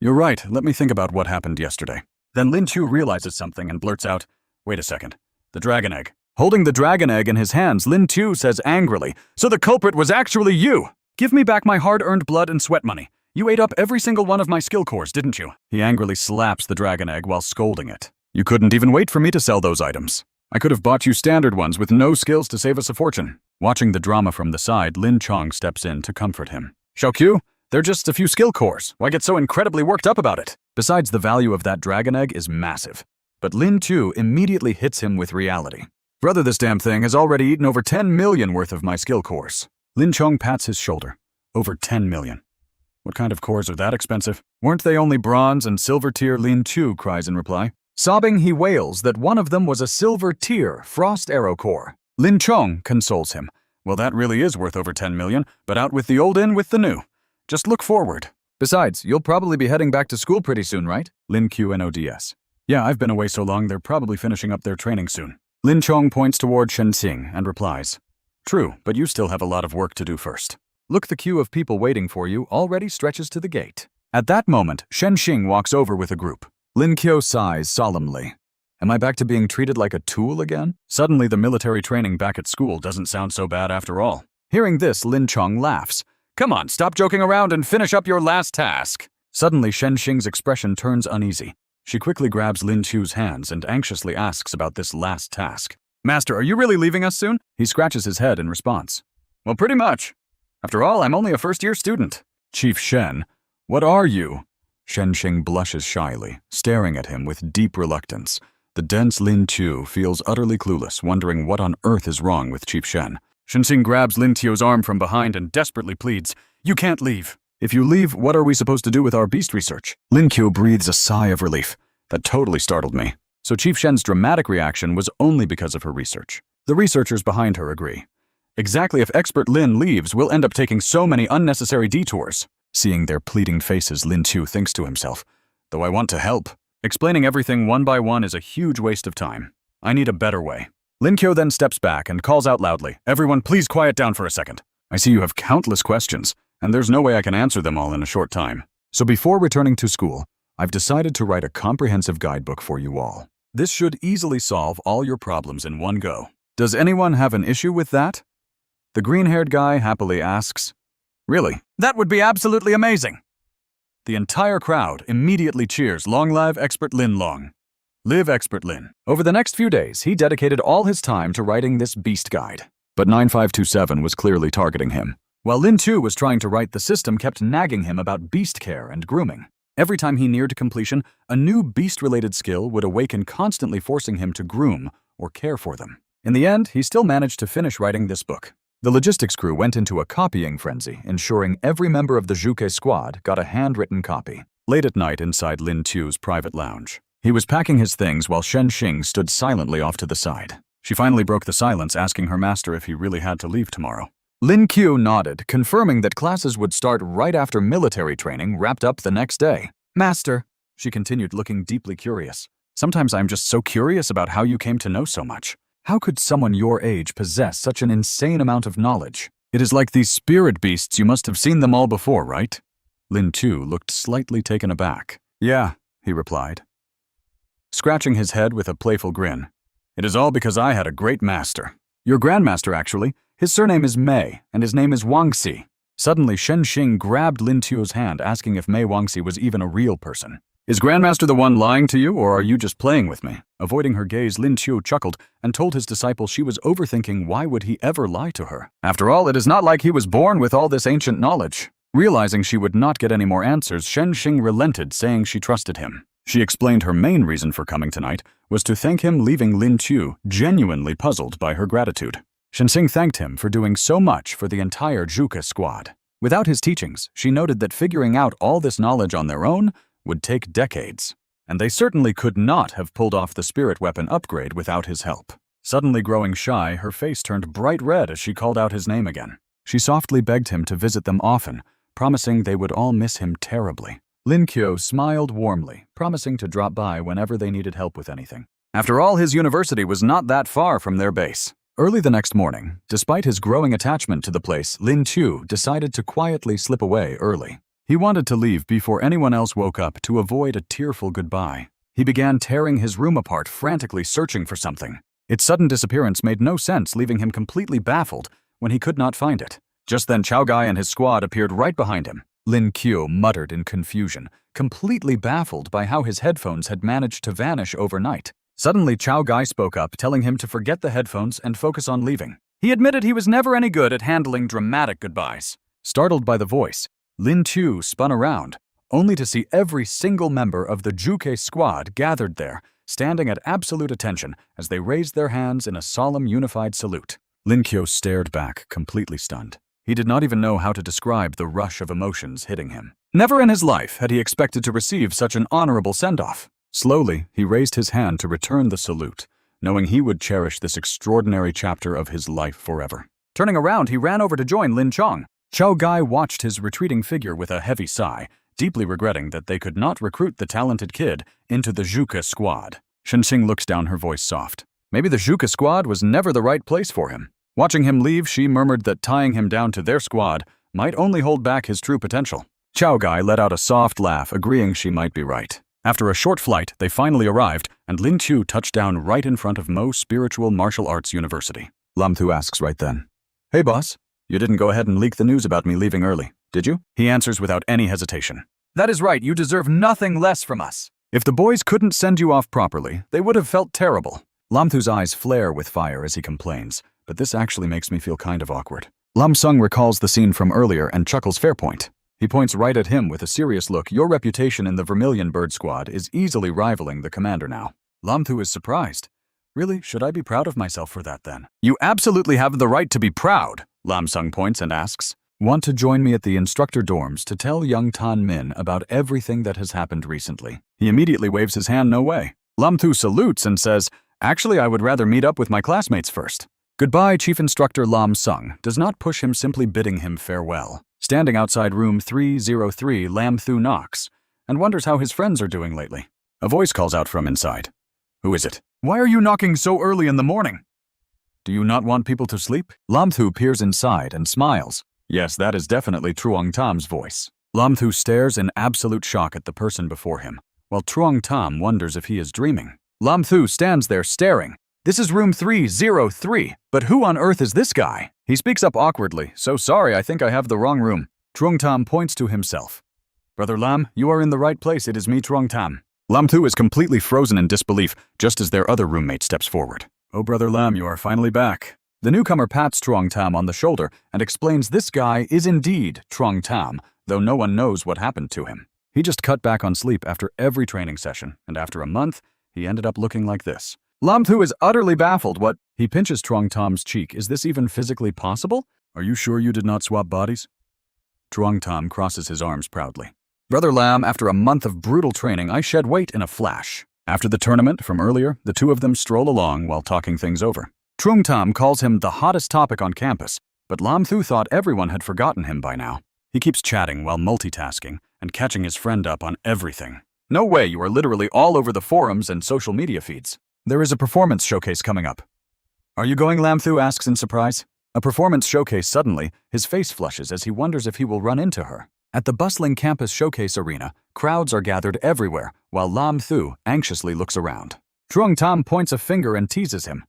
You're right, let me think about what happened yesterday. Then Lin Qiu realizes something and blurts out, wait a second, the dragon egg. Holding the dragon egg in his hands, Lin Qiu says angrily, so the culprit was actually you! Give me back my hard-earned blood and sweat money. You ate up every single one of my skill cores, didn't you? He angrily slaps the dragon egg while scolding it. You couldn't even wait for me to sell those items. I could have bought you standard ones with no skills to save us a fortune. Watching the drama from the side, Lin Chong steps in to comfort him. Xiaoqiu, they're just a few skill cores. Why get so incredibly worked up about it? Besides, the value of that dragon egg is massive. But Lin Qiu immediately hits him with reality. Brother, this damn thing has already eaten over 10 million worth of my skill cores. Lin Chong pats his shoulder. Over 10 million. What kind of cores are that expensive? Weren't they only bronze and silver tier? Lin Qiu cries in reply. Sobbing, he wails that one of them was a silver tier frost arrow core. Lin Chong consoles him. Well, that really is worth over 10 million, but out with the old in with the new. Just look forward. Besides, you'll probably be heading back to school pretty soon, right? Lin Qiu nods. Yeah, I've been away so long they're probably finishing up their training soon. Lin Chong points toward Shenxing and replies, true, but you still have a lot of work to do first. Look, the queue of people waiting for you already stretches to the gate. At that moment, Shenxing walks over with a group. Lin Qiu sighs solemnly. Am I back to being treated like a tool again? Suddenly, the military training back at school doesn't sound so bad after all. Hearing this, Lin Chong laughs. Come on, stop joking around and finish up your last task. Suddenly, Shenxing's expression turns uneasy. She quickly grabs Lin Qiu's hands and anxiously asks about this last task. Master, are you really leaving us soon? He scratches his head in response. Well, pretty much. After all, I'm only a first-year student. Chief Shen, what are you? Shenxing blushes shyly, staring at him with deep reluctance. The dense Lin Qiu feels utterly clueless, wondering what on earth is wrong with Chief Shen. Shenxing grabs Lin Qiu's arm from behind and desperately pleads, you can't leave. If you leave, what are we supposed to do with our beast research? Lin Qiu breathes a sigh of relief. That totally startled me. So Chief Shen's dramatic reaction was only because of her research. The researchers behind her agree. Exactly, if expert Lin leaves, we'll end up taking so many unnecessary detours. Seeing their pleading faces, Lin Qiu thinks to himself, though I want to help. Explaining everything one by one is a huge waste of time. I need a better way. Lin Qiu then steps back and calls out loudly, everyone please quiet down for a second. I see you have countless questions, and there's no way I can answer them all in a short time. So before returning to school, I've decided to write a comprehensive guidebook for you all. This should easily solve all your problems in one go. Does anyone have an issue with that? The green-haired guy happily asks, really? That would be absolutely amazing. The entire crowd immediately cheers, long live Expert Lin Long. Live Expert Lin. Over the next few days, he dedicated all his time to writing this beast guide. But 9527 was clearly targeting him. While Lin Qiu was trying to write, the system kept nagging him about beast care and grooming. Every time he neared completion, a new beast-related skill would awaken, constantly forcing him to groom or care for them. In the end, he still managed to finish writing this book. The logistics crew went into a copying frenzy, ensuring every member of the Zhuke squad got a handwritten copy. Late at night inside Lin Qiu's private lounge, he was packing his things while Shenxing stood silently off to the side. She finally broke the silence, asking her master if he really had to leave tomorrow. Lin Qiu nodded, confirming that classes would start right after military training wrapped up the next day. Master, she continued, looking deeply curious. Sometimes I'm just so curious about how you came to know so much. How could someone your age possess such an insane amount of knowledge? It is like these spirit beasts, you must have seen them all before, right? Lin Qiu looked slightly taken aback. Yeah, he replied, scratching his head with a playful grin. It is all because I had a great master. Your grandmaster, actually. His surname is Mei, and his name is Wangxi. Suddenly, Shenxing grabbed Lin Qiu's hand, asking if Mei Wangxi was even a real person. Is Grandmaster the one lying to you, or are you just playing with me? Avoiding her gaze, Lin Qiu chuckled and told his disciple she was overthinking why would he ever lie to her. After all, it is not like he was born with all this ancient knowledge. Realizing she would not get any more answers, Shenxing relented, saying she trusted him. She explained her main reason for coming tonight was to thank him, leaving Lin Qiu genuinely puzzled by her gratitude. Shenxing thanked him for doing so much for the entire Zhuke squad. Without his teachings, she noted that figuring out all this knowledge on their own would take decades. and they certainly could not have pulled off the spirit weapon upgrade without his help. Suddenly growing shy, her face turned bright red as she called out his name again. She softly begged him to visit them often, promising they would all miss him terribly. Lin Qiu smiled warmly, promising to drop by whenever they needed help with anything. After all, his university was not that far from their base. Early the next morning, despite his growing attachment to the place, Lin Qiu decided to quietly slip away early. He wanted to leave before anyone else woke up to avoid a tearful goodbye. He began tearing his room apart, frantically searching for something. Its sudden disappearance made no sense, leaving him completely baffled when he could not find it. Just then, Chao Gai and his squad appeared right behind him. Lin Qiu muttered in confusion, completely baffled by how his headphones had managed to vanish overnight. Suddenly, Chao Gai spoke up, telling him to forget the headphones and focus on leaving. He admitted he was never any good at handling dramatic goodbyes. Startled by the voice, Lin Qiu spun around, only to see every single member of the Juke squad gathered there, standing at absolute attention as they raised their hands in a solemn unified salute. Lin Qiu stared back, completely stunned. He did not even know how to describe the rush of emotions hitting him. Never in his life had he expected to receive such an honorable send-off. Slowly, he raised his hand to return the salute, knowing he would cherish this extraordinary chapter of his life forever. Turning around, he ran over to join Lin Chong. Chao Gai watched his retreating figure with a heavy sigh, deeply regretting that they could not recruit the talented kid into the Zhuge squad. Shenxing looks down, her voice soft. Maybe the Zhuge squad was never the right place for him. Watching him leave, she murmured that tying him down to their squad might only hold back his true potential. Chao Gai let out a soft laugh, agreeing she might be right. After a short flight, they finally arrived, and Lin Qiu touched down right in front of Mo Spiritual Martial Arts University. Lam Thu asks right then, "Hey boss, you didn't go ahead and leak the news about me leaving early, did you?" He answers without any hesitation. "That is right, you deserve nothing less from us." If the boys couldn't send you off properly, they would have felt terrible. Lam Thu's eyes flare with fire as he complains, but this actually makes me feel kind of awkward. Lam Sung recalls the scene from earlier and chuckles fair point. He points right at him with a serious look. Your reputation in the Vermilion Bird Squad is easily rivaling the commander now. Lam Thu is surprised. Really, should I be proud of myself for that then? You absolutely have the right to be proud, Lam Sung points and asks. Want to join me at the instructor dorms to tell young Tan Min about everything that has happened recently? He immediately waves his hand no way. Lam Thu salutes and says, actually I would rather meet up with my classmates first. Goodbye, Chief Instructor Lam Sung does not push him, simply bidding him farewell. Standing outside room 303, Lam Thu knocks and wonders how his friends are doing lately. A voice calls out from inside. Who is it? Why are you knocking so early in the morning? Do you not want people to sleep? Lam Thu peers inside and smiles. Yes, that is definitely Truong Tam's voice. Lam Thu stares in absolute shock at the person before him, while Truong Tam wonders if he is dreaming. Lam Thu stands there staring. This is room 303, but who on earth is this guy? He speaks up awkwardly. So sorry, I think I have the wrong room. Truong Tam points to himself. Brother Lam, you are in the right place. It is me, Truong Tam. Lam Thu is completely frozen in disbelief, just as their other roommate steps forward. Oh, Brother Lam, you are finally back. The newcomer pats Truong Tam on the shoulder and explains this guy is indeed Truong Tam, though no one knows what happened to him. He just cut back on sleep after every training session, and after a month, he ended up looking like this. Lam Thu is utterly baffled. What? He pinches Truong Tam's cheek. Is this even physically possible? Are you sure you did not swap bodies? Truong Tam crosses his arms proudly. Brother Lam, after a month of brutal training, I shed weight in a flash. After the tournament from earlier, the two of them stroll along while talking things over. Truong Tam calls him the hottest topic on campus, but Lam Thu thought everyone had forgotten him by now. He keeps chatting while multitasking and catching his friend up on everything. No way, you are literally all over the forums and social media feeds. There is a performance showcase coming up. Are you going? Lam Thu asks in surprise. A performance showcase. Suddenly, his face flushes as he wonders if he will run into her. At the bustling campus showcase arena, crowds are gathered everywhere, while Lam Thu anxiously looks around. Truong Tam points a finger and teases him.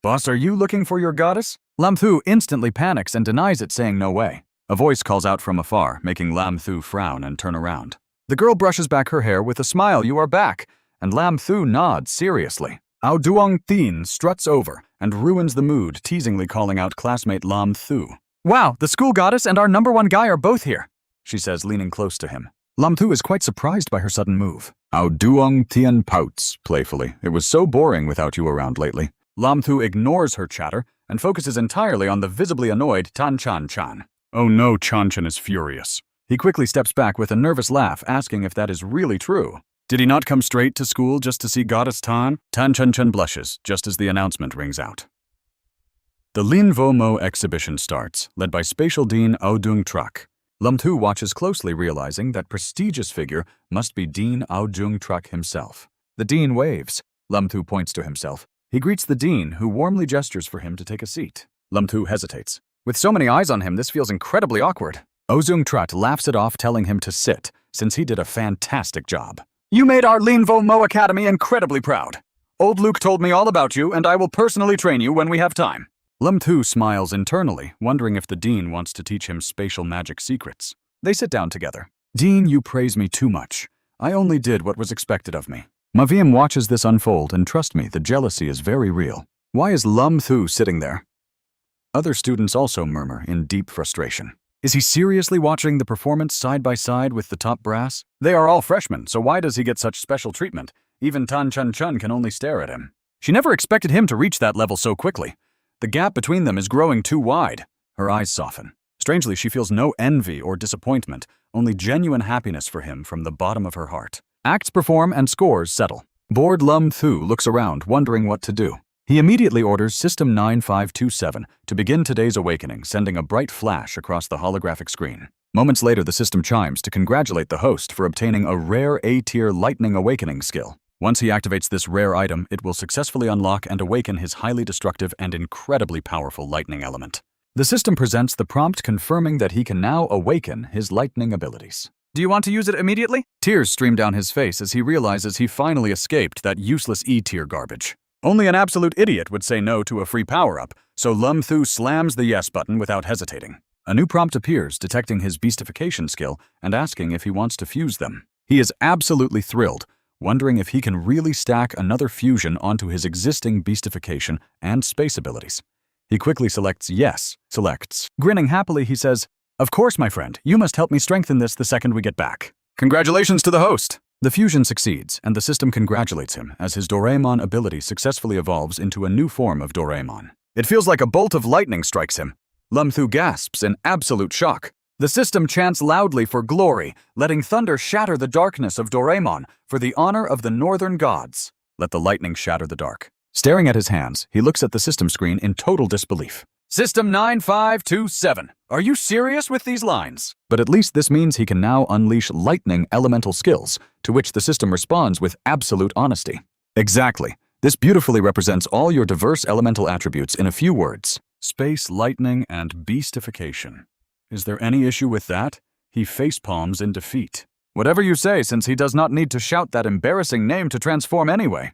Boss, are you looking for your goddess? Lam Thu instantly panics and denies it, saying no way. A voice calls out from afar, making Lam Thu frown and turn around. The girl brushes back her hair with a smile. You are back. And Lam Thu nods seriously. Ao Duong Thin struts over and ruins the mood, teasingly calling out classmate Lam Thu. Wow, the school goddess and our number one guy are both here, she says, leaning close to him. Lam Thu is quite surprised by her sudden move. Ao Duong Tien pouts playfully. It was so boring without you around lately. Lam Thu ignores her chatter and focuses entirely on the visibly annoyed Tan Chan Chan. Oh no, Chan Chan is furious. He quickly steps back with a nervous laugh, asking if that is really true. Did he not come straight to school just to see Goddess Tan? Tan Chun Chun blushes just as the announcement rings out. The Lin Vo Mo exhibition starts, led by Spatial Dean Aodung Truck. Lum Tu watches closely, realizing that prestigious figure must be Dean Aodung Truck himself. The dean waves. Lum Tu points to himself. He greets the dean, who warmly gestures for him to take a seat. Lum Tu hesitates. With so many eyes on him, this feels incredibly awkward. Aodung Truck laughs it off, telling him to sit, since he did a fantastic job. You made our Lin Vo Mo Academy incredibly proud. Old Luke told me all about you, and I will personally train you when we have time. Lum Tu smiles internally, wondering if the dean wants to teach him spatial magic secrets. They sit down together. Dean, you praise me too much. I only did what was expected of me. Maviam watches this unfold, and trust me, the jealousy is very real. Why is Lum Tu sitting there? Other students also murmur in deep frustration. Is he seriously watching the performance side by side with the top brass? They are all freshmen, so why does he get such special treatment? Even Tan Chun Chun can only stare at him. She never expected him to reach that level so quickly. The gap between them is growing too wide. Her eyes soften. Strangely, she feels no envy or disappointment, only genuine happiness for him from the bottom of her heart. Acts perform and scores settle. Bored Lum Tu looks around, wondering what to do. He immediately orders System 9527 to begin today's awakening, sending a bright flash across the holographic screen. Moments later, the system chimes to congratulate the host for obtaining a rare A-tier lightning awakening skill. Once he activates this rare item, it will successfully unlock and awaken his highly destructive and incredibly powerful lightning element. The system presents the prompt confirming that he can now awaken his lightning abilities. Do you want to use it immediately? Tears stream down his face as he realizes he finally escaped that useless E-tier garbage. Only an absolute idiot would say no to a free power-up, so Lum Tu slams the yes button without hesitating. A new prompt appears, detecting his beastification skill and asking if he wants to fuse them. He is absolutely thrilled, wondering if he can really stack another fusion onto his existing beastification and space abilities. He quickly selects yes. Grinning happily, he says, "Of course, my friend, you must help me strengthen this the second we get back." Congratulations to the host! The fusion succeeds, and the system congratulates him as his Doraemon ability successfully evolves into a new form of Doraemon. It feels like a bolt of lightning strikes him. Lum Tu gasps in absolute shock. The system chants loudly for glory, letting thunder shatter the darkness of Doraemon for the honor of the northern gods. Let the lightning shatter the dark. Staring at his hands, he looks at the system screen in total disbelief. System 9527. Are you serious with these lines? But at least this means he can now unleash lightning elemental skills, to which the system responds with absolute honesty. Exactly. This beautifully represents all your diverse elemental attributes in a few words. Space, lightning, and beastification. Is there any issue with that? He facepalms in defeat. Whatever you say, since he does not need to shout that embarrassing name to transform anyway.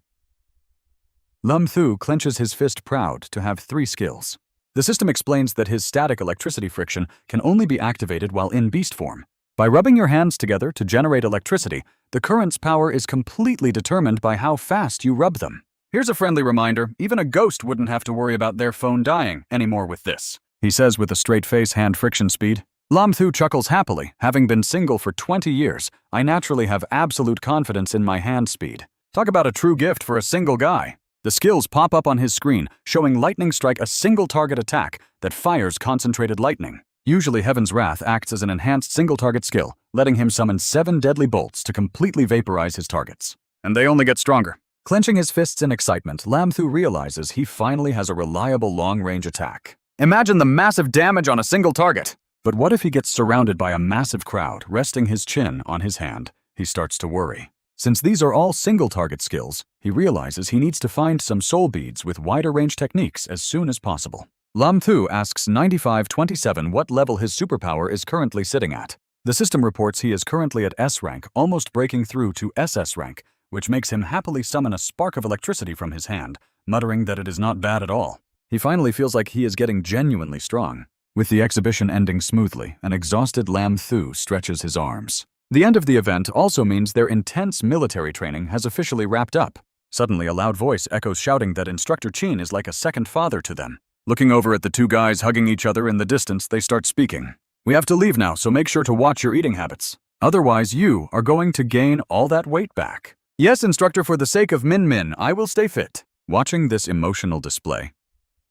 Lum Tu clenches his fist, proud to have 3 skills. The system explains that his static electricity friction can only be activated while in beast form. By rubbing your hands together to generate electricity, the current's power is completely determined by how fast you rub them. Here's a friendly reminder, even a ghost wouldn't have to worry about their phone dying anymore with this, he says with a straight face hand friction speed. Lum Tu chuckles happily. Having been single for 20 years, I naturally have absolute confidence in my hand speed. Talk about a true gift for a single guy. The skills pop up on his screen, showing Lightning Strike, a single target attack that fires concentrated lightning. Usually Heaven's Wrath acts as an enhanced single target skill, letting him summon 7 deadly bolts to completely vaporize his targets. And they only get stronger. Clenching his fists in excitement, Lum Tu realizes he finally has a reliable long-range attack. Imagine the massive damage on a single target! But what if he gets surrounded by a massive crowd, resting his chin on his hand? He starts to worry. Since these are all single-target skills, he realizes he needs to find some soul beads with wider-range techniques as soon as possible. Lum Tu asks 9527 what level his superpower is currently sitting at. The system reports he is currently at S rank, almost breaking through to SS rank, which makes him happily summon a spark of electricity from his hand, muttering that it is not bad at all. He finally feels like he is getting genuinely strong. With the exhibition ending smoothly, an exhausted Lum Tu stretches his arms. The end of the event also means their intense military training has officially wrapped up. Suddenly, a loud voice echoes, shouting that Instructor Chin is like a second father to them. Looking over at the 2 guys hugging each other in the distance, they start speaking. We have to leave now, so make sure to watch your eating habits. Otherwise, you are going to gain all that weight back. Yes, instructor, for the sake of Min, I will stay fit. Watching this emotional display,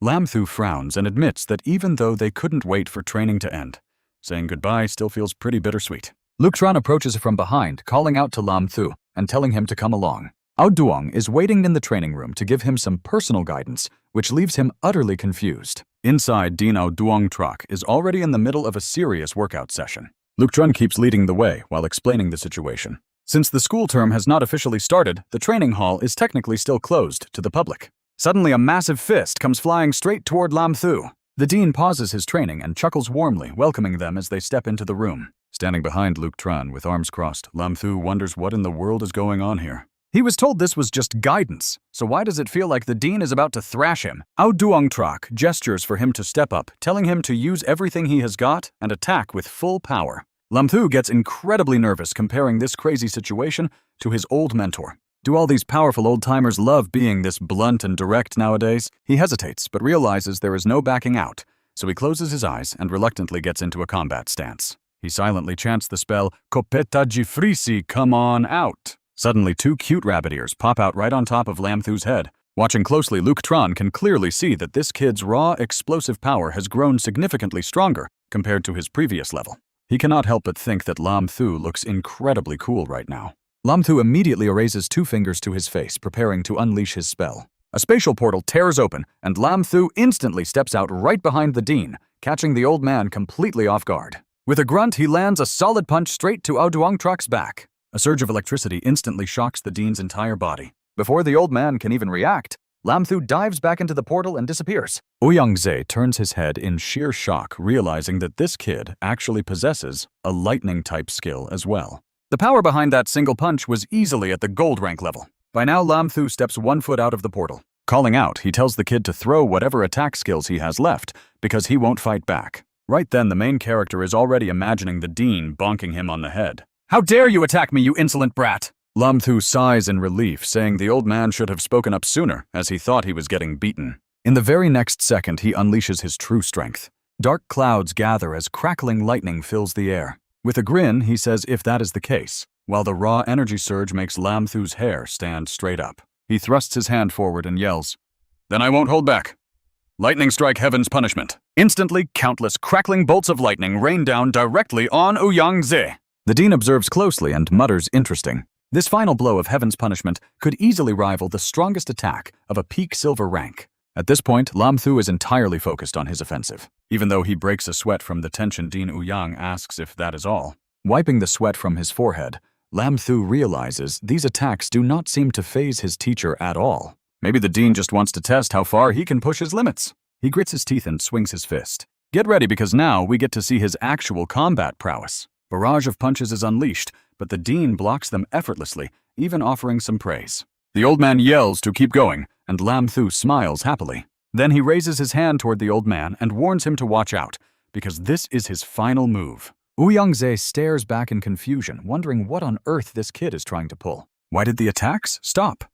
Lum Tu frowns and admits that even though they couldn't wait for training to end, saying goodbye still feels pretty bittersweet. Luke Tron approaches from behind, calling out to Lum Tu. and telling him to come along. Ao Duong is waiting in the training room to give him some personal guidance, which leaves him utterly confused. Inside, Dean Ao Duong truck is already in the middle of a serious workout session. Luke Chun keeps leading the way while explaining the situation. Since the school term has not officially started, the training hall is technically still closed to the public. Suddenly, a massive fist comes flying straight toward Lam Thu. The dean pauses his training and chuckles warmly, welcoming them as they step into the room. Standing behind Luke Chun with arms crossed, Lam Thu wonders what in the world is going on here. He was told this was just guidance, so why does it feel like the dean is about to thrash him? Ao Duong Trak gestures for him to step up, telling him to use everything he has got and attack with full power. Lam Thu gets incredibly nervous comparing this crazy situation to his old mentor. Do all these powerful old-timers love being this blunt and direct nowadays? He hesitates, but realizes there is no backing out, so he closes his eyes and reluctantly gets into a combat stance. He silently chants the spell, Kopeta Jifrisi, come on out. Suddenly, two cute rabbit ears pop out right on top of Lam Thu's head. Watching closely, Luke Tron can clearly see that this kid's raw, explosive power has grown significantly stronger compared to his previous level. He cannot help but think that Lam Thu looks incredibly cool right now. Lam Thu immediately raises two fingers to his face, preparing to unleash his spell. A spatial portal tears open, and Lam Thu instantly steps out right behind the dean, catching the old man completely off guard. With a grunt, he lands a solid punch straight to Ao Duong Trak's back. A surge of electricity instantly shocks the dean's entire body. Before the old man can even react, Lam Thu dives back into the portal and disappears. Ouyang Ze turns his head in sheer shock, realizing that this kid actually possesses a lightning-type skill as well. The power behind that single punch was easily at the gold rank level. By now, Lam Thu steps 1 foot out of the portal. Calling out, he tells the kid to throw whatever attack skills he has left, because he won't fight back. Right then, the main character is already imagining the dean bonking him on the head. "How dare you attack me, you insolent brat!" Lam Thu sighs in relief, saying the old man should have spoken up sooner, as he thought he was getting beaten. In the very next second, he unleashes his true strength. Dark clouds gather as crackling lightning fills the air. With a grin, he says if that is the case, while the raw energy surge makes Lam Thu's hair stand straight up. He thrusts his hand forward and yells, "Then I won't hold back. Lightning strike heaven's punishment." Instantly, countless crackling bolts of lightning rain down directly on Ouyang Ze. The dean observes closely and mutters, "Interesting." This final blow of heaven's punishment could easily rival the strongest attack of a peak silver rank. At this point, Lam Thu is entirely focused on his offensive. Even though he breaks a sweat from the tension, Dean Ouyang asks if that is all. Wiping the sweat from his forehead, Lam Thu realizes these attacks do not seem to faze his teacher at all. Maybe the dean just wants to test how far he can push his limits. He grits his teeth and swings his fist. Get ready, because now we get to see his actual combat prowess. Barrage of punches is unleashed, but the dean blocks them effortlessly, even offering some praise. The old man yells to keep going, and Lam Thu smiles happily. Then he raises his hand toward the old man and warns him to watch out, because this is his final move. Ouyang Ze stares back in confusion, wondering what on earth this kid is trying to pull. Why did the attacks stop?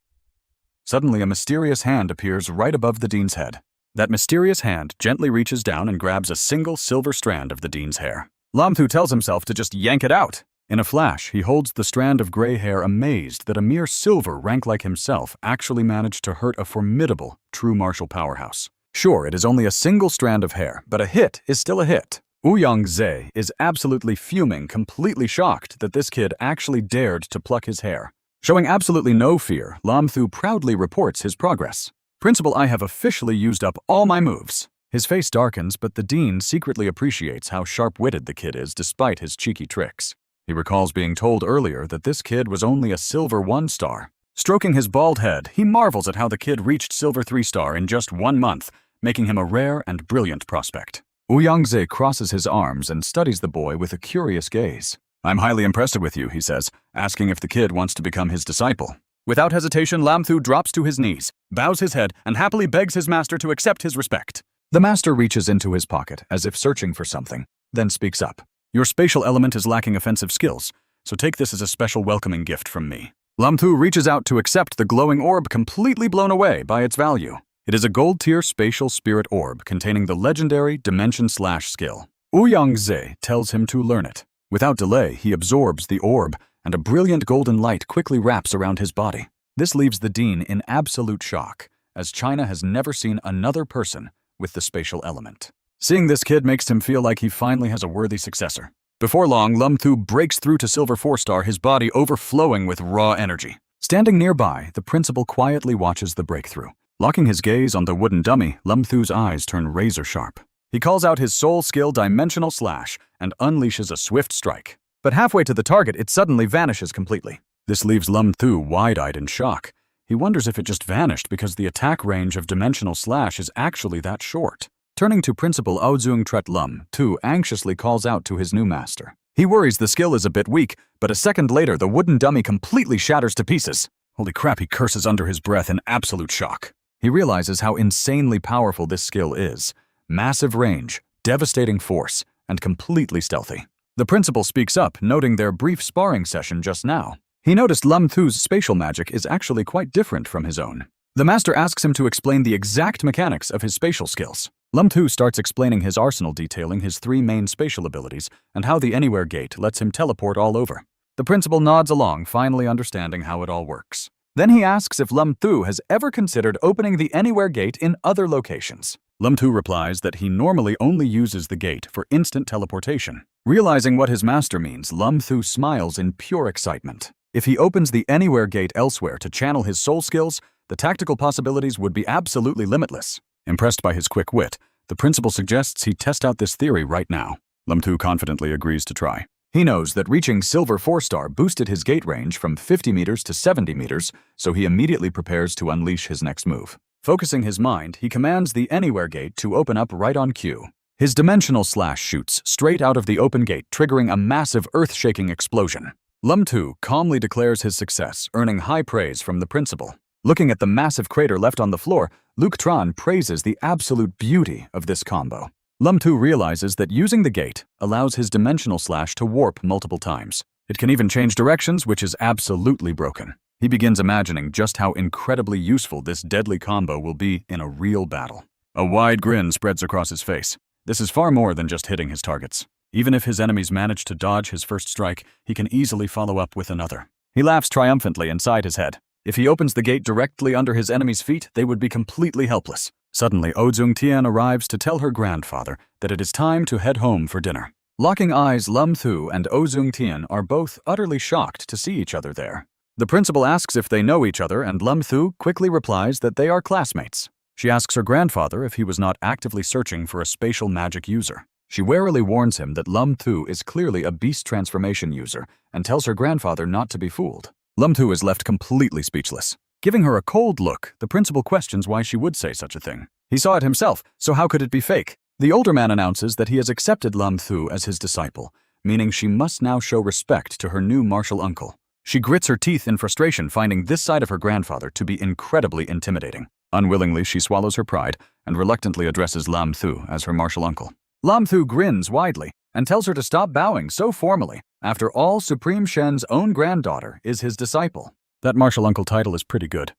Suddenly, a mysterious hand appears right above the dean's head. That mysterious hand gently reaches down and grabs a single silver strand of the dean's hair. Lam Thu tells himself to just yank it out. In a flash, he holds the strand of gray hair, amazed that a mere silver rank like himself actually managed to hurt a formidable, true martial powerhouse. Sure, it is only a single strand of hair, but a hit is still a hit. Ouyang Ze is absolutely fuming, completely shocked that this kid actually dared to pluck his hair. Showing absolutely no fear, Lam Thu proudly reports his progress. "Principal, I have officially used up all my moves." His face darkens, but the dean secretly appreciates how sharp-witted the kid is despite his cheeky tricks. He recalls being told earlier that this kid was only a silver 1-star. Stroking his bald head, he marvels at how the kid reached silver 3-star in just 1 month, making him a rare and brilliant prospect. Ouyang Ze crosses his arms and studies the boy with a curious gaze. "I'm highly impressed with you," he says, asking if the kid wants to become his disciple. Without hesitation, Lam Thu drops to his knees, bows his head, and happily begs his master to accept his respect. The master reaches into his pocket as if searching for something, then speaks up. "Your spatial element is lacking offensive skills, so take this as a special welcoming gift from me." Lam Thu reaches out to accept the glowing orb, completely blown away by its value. It is a gold-tier spatial spirit orb containing the legendary Dimension Slash skill. Ouyang Ze tells him to learn it. Without delay, he absorbs the orb, and a brilliant golden light quickly wraps around his body. This leaves the dean in absolute shock, as China has never seen another person with the spatial element. Seeing this kid makes him feel like he finally has a worthy successor. Before long, Lin Qiu breaks through to Silver 4-star, his body overflowing with raw energy. Standing nearby, the principal quietly watches the breakthrough. Locking his gaze on the wooden dummy, Lin Qiu's eyes turn razor-sharp. He calls out his soul skill Dimensional Slash and unleashes a swift strike. But halfway to the target, it suddenly vanishes completely. This leaves Lin Qiu wide-eyed in shock. He wonders if it just vanished because the attack range of Dimensional Slash is actually that short. Turning to Principal Aozung Tret, Lin Qiu anxiously calls out to his new master. He worries the skill is a bit weak, but a second later, the wooden dummy completely shatters to pieces. Holy crap, he curses under his breath in absolute shock. He realizes how insanely powerful this skill is. Massive range, devastating force, and completely stealthy. The principal speaks up, noting their brief sparring session just now. He noticed Lin Qiu's spatial magic is actually quite different from his own. The master asks him to explain the exact mechanics of his spatial skills. Lin Qiu starts explaining his arsenal, detailing his 3 main spatial abilities and how the Anywhere Gate lets him teleport all over. The principal nods along, finally understanding how it all works. Then he asks if Lin Qiu has ever considered opening the Anywhere Gate in other locations. Lin Qiu replies that he normally only uses the gate for instant teleportation. Realizing what his master means, Lin Qiu smiles in pure excitement. If he opens the Anywhere Gate elsewhere to channel his soul skills, the tactical possibilities would be absolutely limitless. Impressed by his quick wit, the principal suggests he test out this theory right now. Lin Qiu confidently agrees to try. He knows that reaching Silver 4-star boosted his gate range from 50 meters to 70 meters, so he immediately prepares to unleash his next move. Focusing his mind, he commands the Anywhere Gate to open up right on cue. His Dimensional Slash shoots straight out of the open gate, triggering a massive earth-shaking explosion. Lin Qiu calmly declares his success, earning high praise from the principal. Looking at the massive crater left on the floor, Luke Tran praises the absolute beauty of this combo. Lin Qiu realizes that using the gate allows his Dimensional Slash to warp multiple times. It can even change directions, which is absolutely broken. He begins imagining just how incredibly useful this deadly combo will be in a real battle. A wide grin spreads across his face. This is far more than just hitting his targets. Even if his enemies manage to dodge his first strike, he can easily follow up with another. He laughs triumphantly inside his head. If he opens the gate directly under his enemy's feet, they would be completely helpless. Suddenly, Aozung Tian arrives to tell her grandfather that it is time to head home for dinner. Locking eyes, Lin Qiu and Aozung Tian are both utterly shocked to see each other there. The principal asks if they know each other, and Lin Qiu quickly replies that they are classmates. She asks her grandfather if he was not actively searching for a spatial magic user. She warily warns him that Lin Qiu is clearly a beast transformation user and tells her grandfather not to be fooled. Lin Qiu is left completely speechless. Giving her a cold look, the principal questions why she would say such a thing. He saw it himself, so how could it be fake? The older man announces that he has accepted Lin Qiu as his disciple, meaning she must now show respect to her new martial uncle. She grits her teeth in frustration, finding this side of her grandfather to be incredibly intimidating. Unwillingly, she swallows her pride and reluctantly addresses Lin Qiu as her martial uncle. Lin Qiu grins widely and tells her to stop bowing so formally. After all, Supreme Shen's own granddaughter is his disciple. That martial uncle title is pretty good.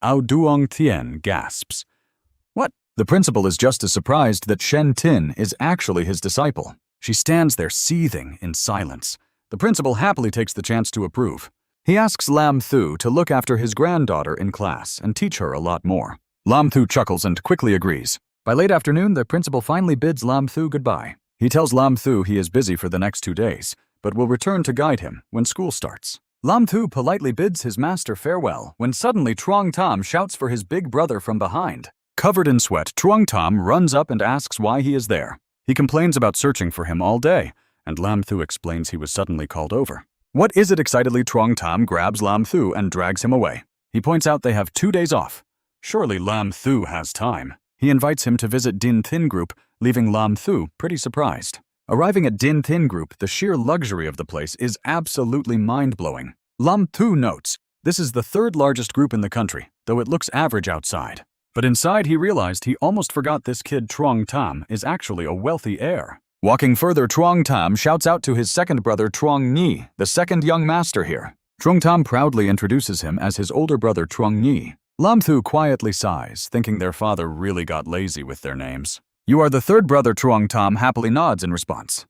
Aozung Tian gasps. What? The principal is just as surprised that Shen Tin is actually his disciple. She stands there seething in silence. The principal happily takes the chance to approve. He asks Lin Qiu to look after his granddaughter in class and teach her a lot more. Lin Qiu chuckles and quickly agrees. By late afternoon, the principal finally bids Lin Qiu goodbye. He tells Lin Qiu he is busy for the next 2 days, but will return to guide him when school starts. Lin Qiu politely bids his master farewell when suddenly Truong Tam shouts for his big brother from behind. Covered in sweat, Truong Tam runs up and asks why he is there. He complains about searching for him all day, and Lin Qiu explains he was suddenly called over. What is it? Excitedly, Truong Tam grabs Lin Qiu and drags him away. He points out they have 2 days off. Surely Lin Qiu has time. He invites him to visit Din Thin Group, leaving Lin Qiu pretty surprised. Arriving at Din Thin Group, the sheer luxury of the place is absolutely mind-blowing. Lin Qiu notes, this is the 3rd largest group in the country, though it looks average outside. But inside he realized he almost forgot this kid Truong Tam is actually a wealthy heir. Walking further, Truong Tam shouts out to his second brother Truong Nhi, the second young master here. Truong Tam proudly introduces him as his older brother Truong Nhi. Lin Qiu quietly sighs, thinking their father really got lazy with their names. You are the 3rd brother, Truong Tam happily nods in response.